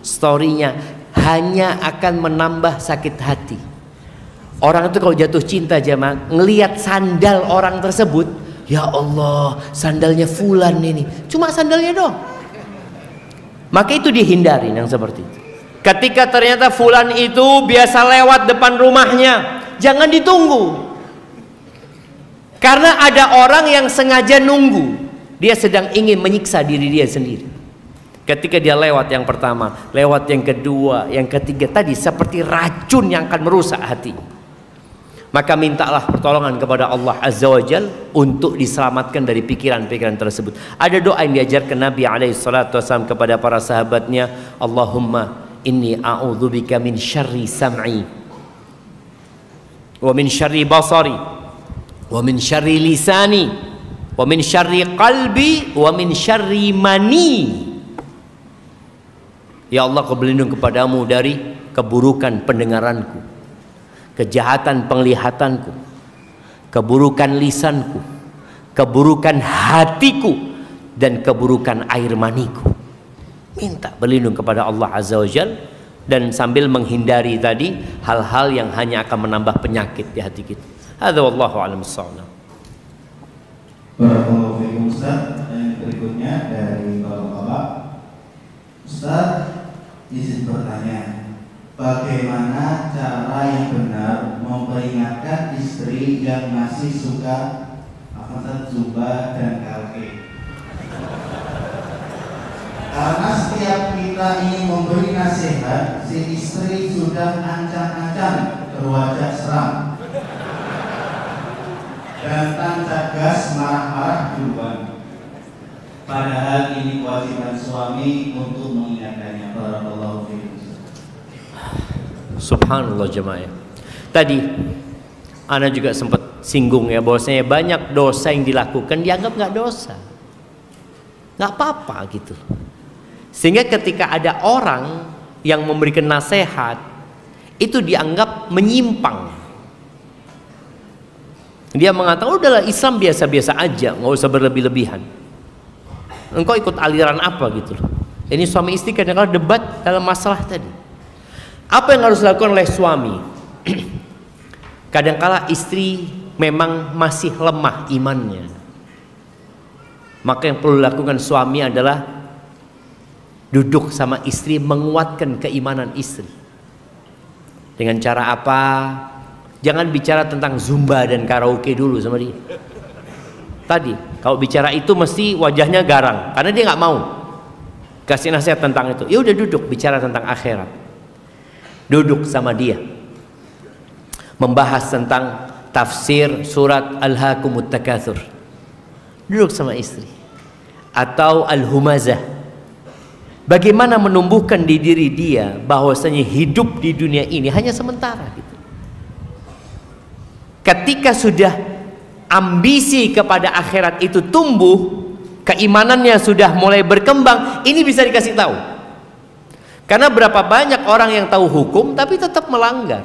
story-nya, hanya akan menambah sakit hati. Orang itu kalau jatuh cinta jemaah, ngelihat sandal orang tersebut, ya Allah sandalnya fulan ini, cuma sandalnya doang, maka itu dihindarin yang seperti itu. Ketika ternyata fulan itu biasa lewat depan rumahnya, jangan ditunggu, karena ada orang yang sengaja nunggu, dia sedang ingin menyiksa diri dia sendiri. Ketika dia lewat yang pertama, lewat yang kedua, yang ketiga, tadi seperti racun yang akan merusak hati. Maka mintalah pertolongan kepada Allah Azza wa Jal untuk diselamatkan dari pikiran-pikiran tersebut. Ada doa yang diajarkan Nabi SAW kepada para sahabatnya, Allahumma inni a'udzubika min syarri sam'i wa min syarri basari wa min syarri lisani wa min syarri qalbi wa min syarri mani. Ya Allah, aku berlindung kepadamu dari keburukan pendengaranku, kejahatan penglihatanku, keburukan lisanku, keburukan hatiku, dan keburukan air maniku. Minta berlindung kepada Allah Azza wa Jal, dan sambil menghindari tadi hal-hal yang hanya akan menambah penyakit di hati kita. Hadza wallahu a'lam bissawab. Barakallahu fikum Ustaz. Yang berikutnya dari Bapak-bapak. Ustaz izin bertanya, bagaimana cara yang benar memperingatkan istri yang masih suka zumba dan karaoke? Karena setiap kita ingin memberi nasihat, si istri sudah ancang-ancang berwajah seram dan tancap gas marah-marah duluan. Padahal ini kewajiban suami untuk mengingatkannya. Barakallahu fiikum. Subhanallah jemaah. Tadi ana juga sempat singgung ya, bahwasanya banyak dosa yang dilakukan dianggap nggak dosa, nggak apa-apa gitu. Sehingga ketika ada orang yang memberikan nasihat, itu dianggap menyimpang. Dia mengatakan udahlah Islam biasa-biasa aja, nggak usah berlebih-lebihan. Engkau ikut aliran apa gitu loh. Ini suami istri kadang-kadang debat dalam masalah tadi. Apa yang harus dilakukan oleh suami? Kadang-kala istri memang masih lemah imannya, maka yang perlu dilakukan suami adalah Duduk sama istri, menguatkan keimanan istri. Dengan cara apa? Jangan bicara tentang zumba dan karaoke dulu sama dia. Tadi kalau bicara itu mesti wajahnya garang, karena dia nggak mau kasih nasihat tentang itu. Ya udah, duduk bicara tentang akhirat. Duduk sama dia, membahas tentang tafsir surat Alhaakumut Takatsur. Duduk sama istri. Atau Al-Humazah. Bagaimana menumbuhkan di diri dia bahwasanya hidup di dunia ini hanya sementara gitu. Ketika sudah ambisi kepada akhirat itu tumbuh, keimanannya sudah mulai berkembang, ini bisa dikasih tahu. Karena berapa banyak orang yang tahu hukum tapi tetap melanggar.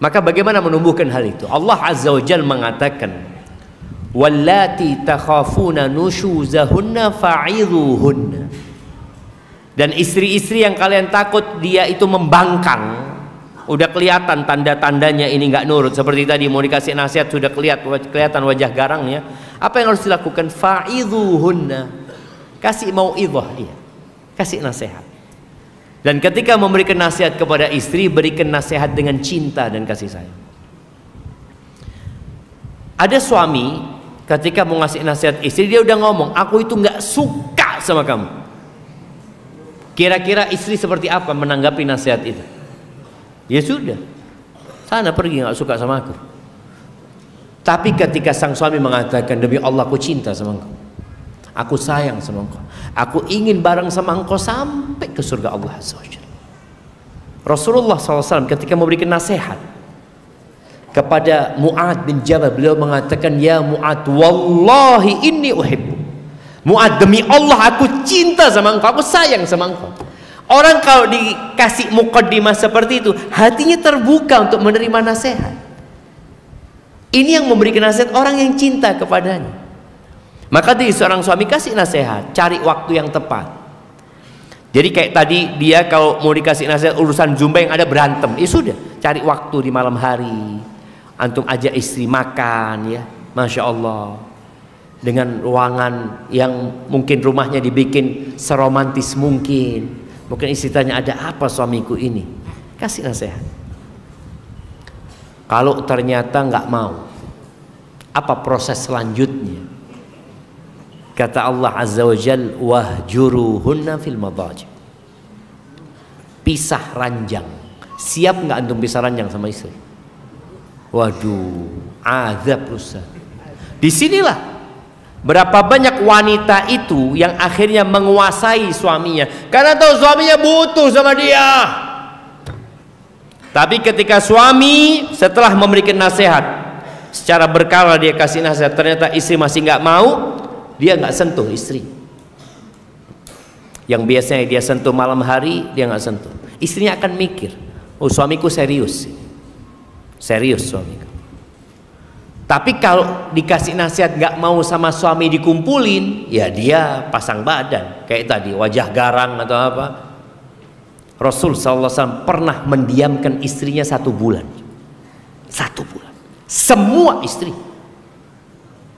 Maka bagaimana menumbuhkan hal itu? Allah Azza wa Jalla mengatakan, wallati takhafuna nushuzahunna fa'idhuhunna. Dan istri-istri yang kalian takut dia itu membangkang, udah kelihatan tanda-tandanya ini nggak nurut, seperti tadi mau dikasih nasihat sudah kelihatan wajah garangnya, apa yang harus dilakukan? Fa'idhuhunna, kasih mau'idhah dia, kasih nasihat. Dan ketika memberikan nasihat kepada istri, berikan nasihat dengan cinta dan kasih sayang. Ada suami ketika mau ngasih nasihat istri, dia udah ngomong, aku itu nggak suka sama kamu. Kira-kira istri seperti apa menanggapi nasihat itu? Ya sudah, sana pergi, nggak suka sama aku. Tapi ketika sang suami mengatakan, demi Allah aku cinta sama engkau, aku sayang sama engkau, aku ingin bareng sama engkau sampai ke surga Allah Azza wa Jalla. Rasulullah SAW ketika memberikan nasihat kepada Mu'ad bin Jabal, beliau mengatakan, ya Mu'ad, wallahi inni uhibbu. Mu'ad, demi Allah aku cinta sama engkau, aku sayang sama engkau. Orang kalau dikasih muqaddimah seperti itu, hatinya terbuka untuk menerima nasihat. Ini yang memberikan nasihat orang yang cinta kepadanya. Maka dari seorang suami kasih nasihat, cari waktu yang tepat. Jadi kayak tadi dia kalau mau dikasih nasihat urusan zumba yang ada berantem, ya sudah, cari waktu di malam hari, antum ajak istri makan, ya, masya Allah, dengan ruangan yang mungkin rumahnya dibikin seromantis mungkin. Mungkin istri tanya, ada apa suamiku ini? Kasih nasihat. Kalau ternyata nggak mau, apa proses selanjutnya? Kata Allah Azza wa Jal, wahjuruhunna fil madaji. Pisah ranjang. Siap nggak antum pisah ranjang sama istri? Waduh, azab Ustaz. Disinilah berapa banyak wanita itu yang akhirnya menguasai suaminya karena tahu suaminya butuh sama dia. Tapi ketika suami setelah memberikan nasihat secara berkala, dia kasih nasihat, ternyata istri masih nggak mau, dia nggak sentuh istri. Yang biasanya dia sentuh malam hari, dia nggak sentuh. Istrinya akan mikir, oh suamiku serius, serius suamiku. Tapi kalau dikasih nasihat nggak mau sama suami dikumpulin, ya dia pasang badan kayak tadi, wajah garang atau apa. Rasul SAW pernah mendiamkan istrinya 1 bulan. 1 bulan. Semua istri.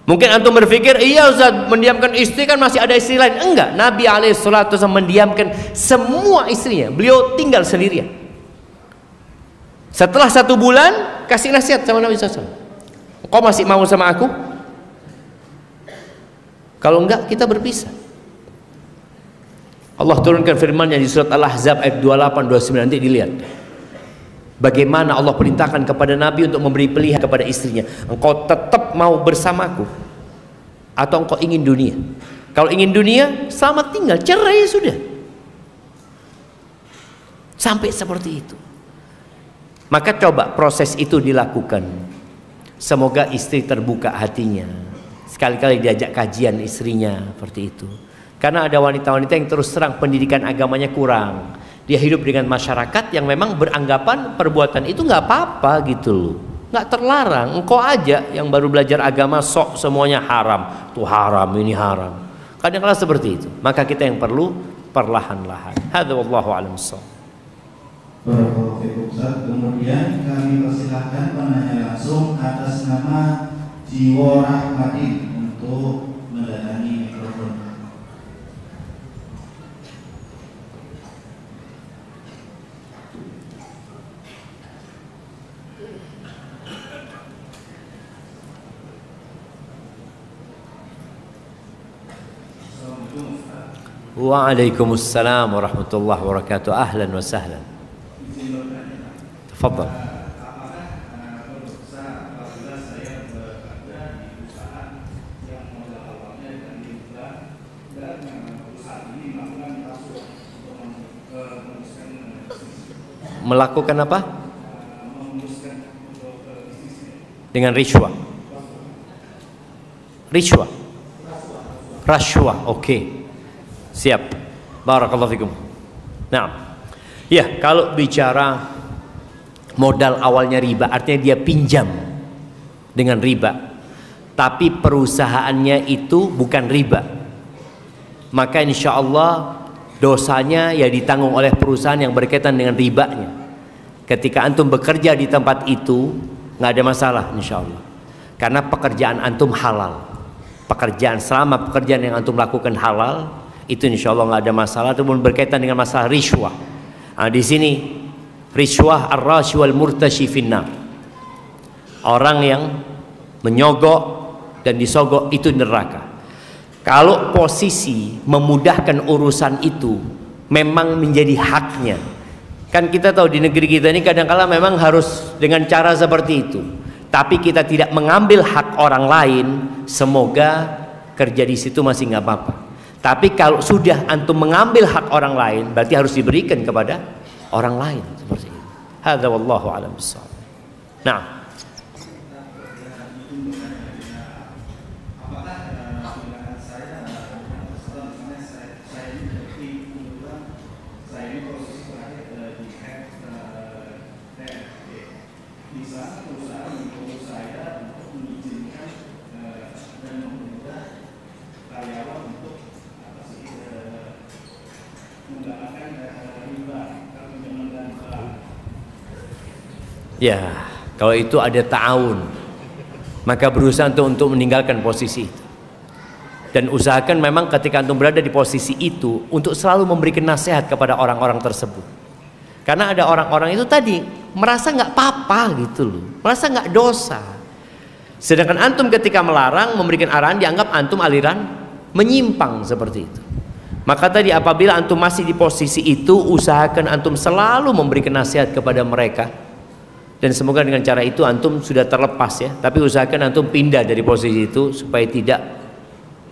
Mungkin antum berpikir, iya Ustaz, mendiamkan istri kan masih ada istri lain. Enggak, Nabi SAW mendiamkan semua istrinya. Beliau tinggal sendirian. Setelah 1 bulan kasih nasihat sama Nabi SAW. Kau masih mau sama aku? Kalau enggak, kita berpisah. Allah turunkan firman-Nya di surat Al-Ahzab ayat 28-29, nanti dilihat. Bagaimana Allah perintahkan kepada Nabi untuk memberi pilihan kepada istrinya. Engkau tetap mau bersamaku atau engkau ingin dunia? Kalau ingin dunia, selamat tinggal, cerai sudah. Sampai seperti itu. Maka coba proses itu dilakukan. Semoga istri terbuka hatinya. Sekali-kali diajak kajian istrinya seperti itu. Karena ada wanita-wanita yang terus terang pendidikan agamanya kurang. Dia hidup dengan masyarakat yang memang beranggapan perbuatan itu nggak apa-apa gitu loh. Nggak terlarang. Engkau aja yang baru belajar agama sok semuanya haram. Tuh haram, ini haram. Kadang-kadang seperti itu. Maka kita yang perlu perlahan-lahan. Hadza wallahu a'lam bissawab. Kemudian kami persilahkan penanya langsung atas nama Jiwo Rahmatin untuk mendatangi mikrofon. Waalaikumsalam warahmatullahi wabarakatuh. Ahlan wa sahlan. Tafadhal. Melakukan apa? Dengan rishwah. Rishwah. Rashwah. Oke. Siap. Barakallahu fikum. Nah, ya kalau bicara modal awalnya riba, artinya dia pinjam dengan riba, tapi perusahaannya itu bukan riba, maka insya Allah dosanya ya ditanggung oleh perusahaan yang berkaitan dengan ribanya. Ketika antum bekerja di tempat itu nggak ada masalah insya Allah, karena pekerjaan antum halal. Pekerjaan selama pekerjaan yang antum lakukan halal, itu insya Allah nggak ada masalah. Ataupun berkaitan dengan masalah rishwah. Nah, di sini rishwah ar-rashi wal murtashi finnar. Orang yang menyogok dan disogok itu neraka. Kalau posisi memudahkan urusan itu memang menjadi haknya. Kan kita tahu di negeri kita ini kadang-kala memang harus dengan cara seperti itu. Tapi kita tidak mengambil hak orang lain, semoga kerja di situ masih nggak apa-apa. Tapi kalau sudah antum mengambil hak orang lain, berarti harus diberikan kepada orang lain seperti itu. Hadza wallahu a'lam bissawab. Nah, ya, kalau itu ada ta'awun, maka berusaha untuk meninggalkan posisi itu. Dan usahakan memang ketika antum berada di posisi itu untuk selalu memberikan nasihat kepada orang-orang tersebut. Karena ada orang-orang itu tadi merasa nggak apa-apa gitu loh, merasa nggak dosa. Sedangkan antum ketika melarang, memberikan arahan, dianggap antum aliran menyimpang seperti itu. Maka tadi apabila antum masih di posisi itu, usahakan antum selalu memberikan nasihat kepada mereka. Dan semoga dengan cara itu antum sudah terlepas ya. Tapi usahakan antum pindah dari posisi itu supaya tidak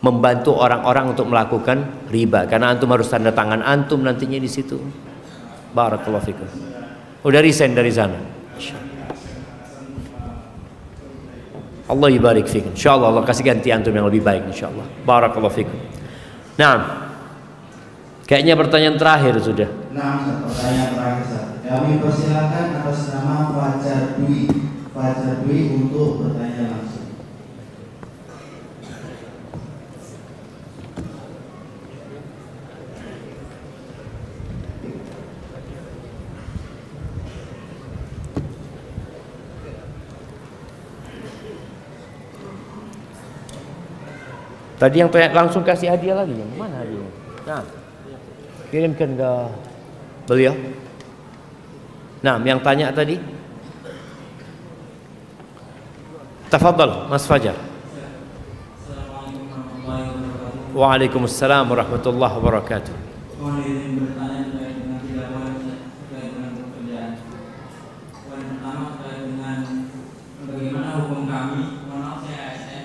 membantu orang-orang untuk melakukan riba. Karena antum harus tanda tangan antum nantinya di situ. Barakallahu fikum. Udah resign dari sana. Allah ibarik fikum. Insyaallah Allah kasih ganti antum yang lebih baik insyaallah. Barakallahu fikum. Nah, kayaknya pertanyaan terakhir sudah. Nah, pertanyaan terakhir. Kami persilakan atas nama Fajar Dwi untuk bertanya langsung. Tadi yang langsung kasih hadiah lagi, yang mana hadiahnya? Nah, kirimkan ke beliau. Nah, yang tanya tadi, tafadhal Mas Fajar. Waalaikumsalam warahmatullahi wabarakatuh. Mohon izin bertanya terkait dengan 3 poin terkait dengan pekerjaan. Poin pertama terkait dengan bagaimana hukum kami, mohon maaf saya ASN,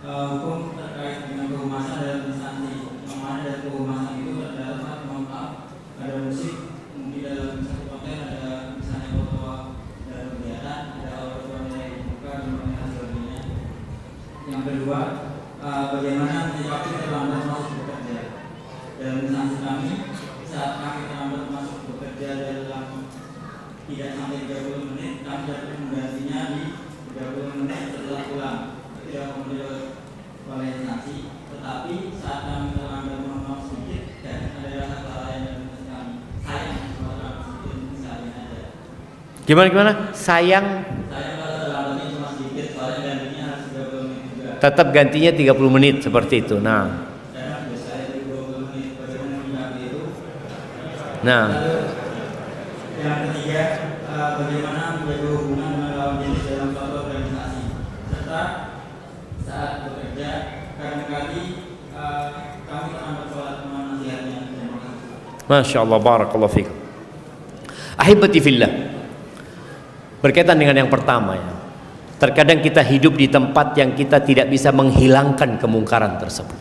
hukum terkait dengan kehumasan dalam instansi. Yang mana dari kehumasan itu terdapat, mohon maaf, ada musik, mungkin dalam satu konten ada misalnya foto dalam kegiatan, ada foto nilai buka dan sebagainya. Yang kedua, bagaimana menyikapi terlambat masuk bekerja. Dalam instansi kami, saat kami terlambat masuk bekerja dalam tidak sampai 30 menit, kami dapat menggantinya di 30 menit setelah pulang. Tidak kemudian oleh instansi, tetapi saat kami terlambat mohon sedikit dan ada rasa kelalaian dalam instansi kami. Sayang kalau terlambat sedikit misalnya ada. Gimana? Sayang. Saya kalau terlambatnya cuma sedikit, soalnya gantinya harus 30 menit juga. Tetap gantinya 30 menit seperti itu. Nah. Nah. Yang ketiga, bagaimana menjaga hubungan dengan lawan jenis dalam suatu organisasi, serta saat bekerja kadang-kali kami terlambat sholat, mohon nasihatnya. Masya Allah, barakallahu fikum. Ahibati fillah, berkaitan dengan yang pertama ya, terkadang kita hidup di tempat yang kita tidak bisa menghilangkan kemungkaran tersebut.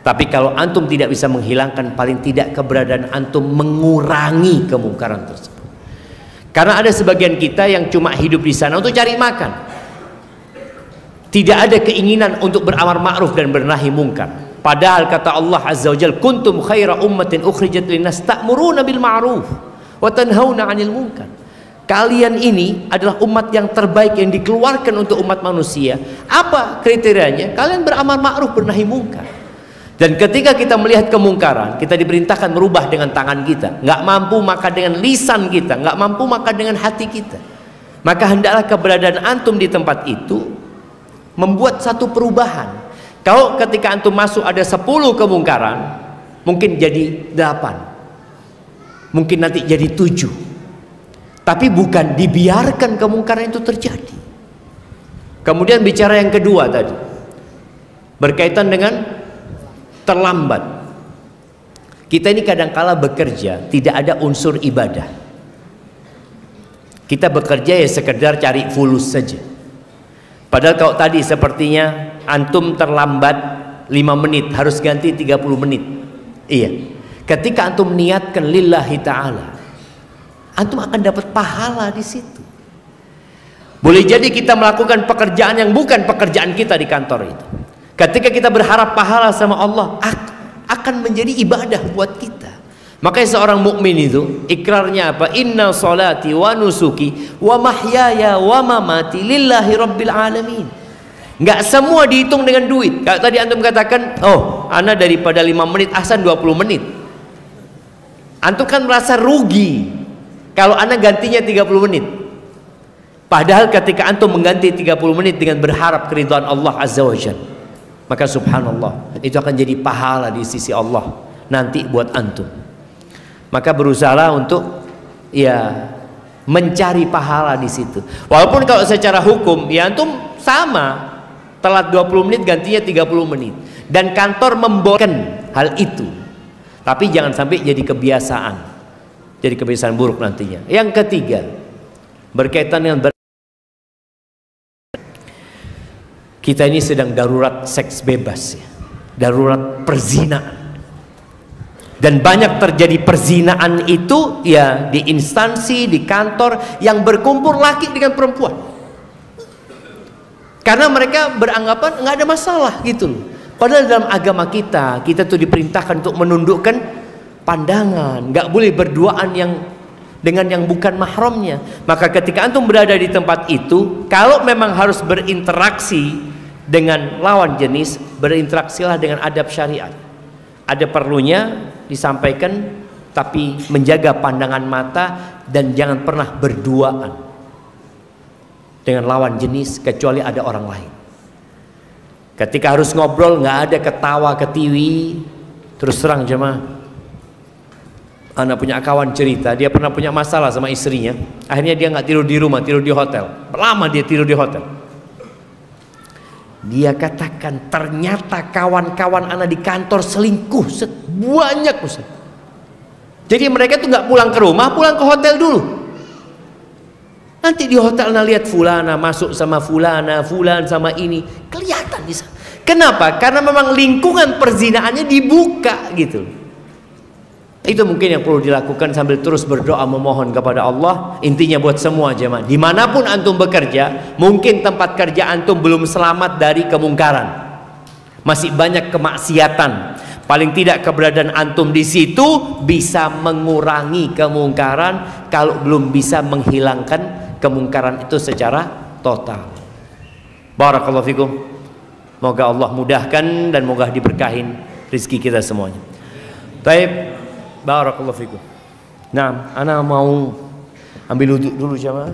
Tapi kalau antum tidak bisa menghilangkan, paling tidak keberadaan antum mengurangi kemungkaran tersebut. Karena ada sebagian kita yang cuma hidup di sana untuk cari makan, tidak ada keinginan untuk beramar ma'ruf dan bernahi mungkar. Padahal kata Allah Azza wa Jalla, kuntum khaira ummatin ukhrijat linnas ta'muruna bil ma'ruf wa tanhauna 'anil munkar. Kalian ini adalah umat yang terbaik yang dikeluarkan untuk umat manusia. Apa kriterianya? Kalian beramal ma'ruf, bernahi mungkar. Dan ketika kita melihat kemungkaran, kita diperintahkan merubah dengan tangan kita. Nggak mampu maka dengan lisan kita, nggak mampu maka dengan hati kita. Maka hendaklah keberadaan antum di tempat itu membuat satu perubahan. Kalau ketika antum masuk ada 10 kemungkaran, mungkin jadi 8, mungkin nanti jadi 7. Tapi bukan dibiarkan kemungkaran itu terjadi. Kemudian bicara yang kedua tadi, berkaitan dengan terlambat. Kita ini kadangkala bekerja tidak ada unsur ibadah. Kita bekerja ya sekedar cari fulus saja. Padahal kalau tadi sepertinya antum terlambat 5 menit, harus ganti 30 menit. Iya. Ketika antum niatkan lillahi ta'ala, antum akan dapat pahala di situ. Boleh jadi kita melakukan pekerjaan yang bukan pekerjaan kita di kantor itu. Ketika kita berharap pahala sama Allah, akan menjadi ibadah buat kita. Makanya seorang mukmin itu ikrarnya apa? Inna salati wa nusuki wa mahyaya wa mamati lillahi rabbil alamin. Nggak semua dihitung dengan duit. Kalau tadi antum katakan, oh, ana daripada 5 menit ahsan 20 menit. Antum kan merasa rugi kalau ana gantinya 30 menit. Padahal ketika antum mengganti 30 menit dengan berharap keridhaan Allah Azza wa Jalla, maka subhanallah, itu akan jadi pahala di sisi Allah nanti buat antum. Maka berusahalah untuk ya mencari pahala di situ. Walaupun kalau secara hukum ya antum sama, telat 20 menit gantinya 30 menit. Dan kantor membolehkan hal itu. Tapi jangan sampai jadi kebiasaan. Jadi kebiasaan buruk nantinya. Yang ketiga, berkaitan dengan kita ini sedang darurat seks bebas ya. Darurat perzinaan. Dan banyak terjadi perzinaan itu ya di instansi, di kantor yang berkumpul laki dengan perempuan. Karena mereka beranggapan nggak ada masalah gitu loh. Padahal dalam agama kita tuh diperintahkan untuk menundukkan pandangan, nggak boleh berduaan dengan yang bukan mahramnya. Maka ketika antum berada di tempat itu, kalau memang harus berinteraksi dengan lawan jenis, berinteraksilah dengan adab syariat. Ada perlunya disampaikan, tapi menjaga pandangan mata dan jangan pernah berduaan dengan lawan jenis kecuali ada orang lain. Ketika harus ngobrol nggak ada ketawa ketiwi. Terus terang jemaah, anak punya kawan cerita, dia pernah punya masalah sama istrinya. Akhirnya dia nggak tidur di rumah, tidur di hotel. Lama dia tidur di hotel. Dia katakan ternyata kawan-kawan anak di kantor selingkuh banyak Ustaz. Jadi mereka tuh nggak pulang ke rumah, pulang ke hotel dulu. Nanti di hotel anak lihat fulana masuk sama fulana, fulan sama ini, kelihatan di sana. Kenapa? Karena memang lingkungan perzinaannya dibuka gitu. Itu mungkin yang perlu dilakukan sambil terus berdoa memohon kepada Allah. Intinya buat semua jemaah, dimanapun antum bekerja, mungkin tempat kerja antum belum selamat dari kemungkaran, masih banyak kemaksiatan. Paling tidak keberadaan antum di situ bisa mengurangi kemungkaran, kalau belum bisa menghilangkan kemungkaran itu secara total. Barakallahu fikum. Moga Allah mudahkan dan moga diberkahin rezeki kita semuanya. Baik. Barakallahu fikum. Nah, ana mau ambil wudhu dulu jamaah.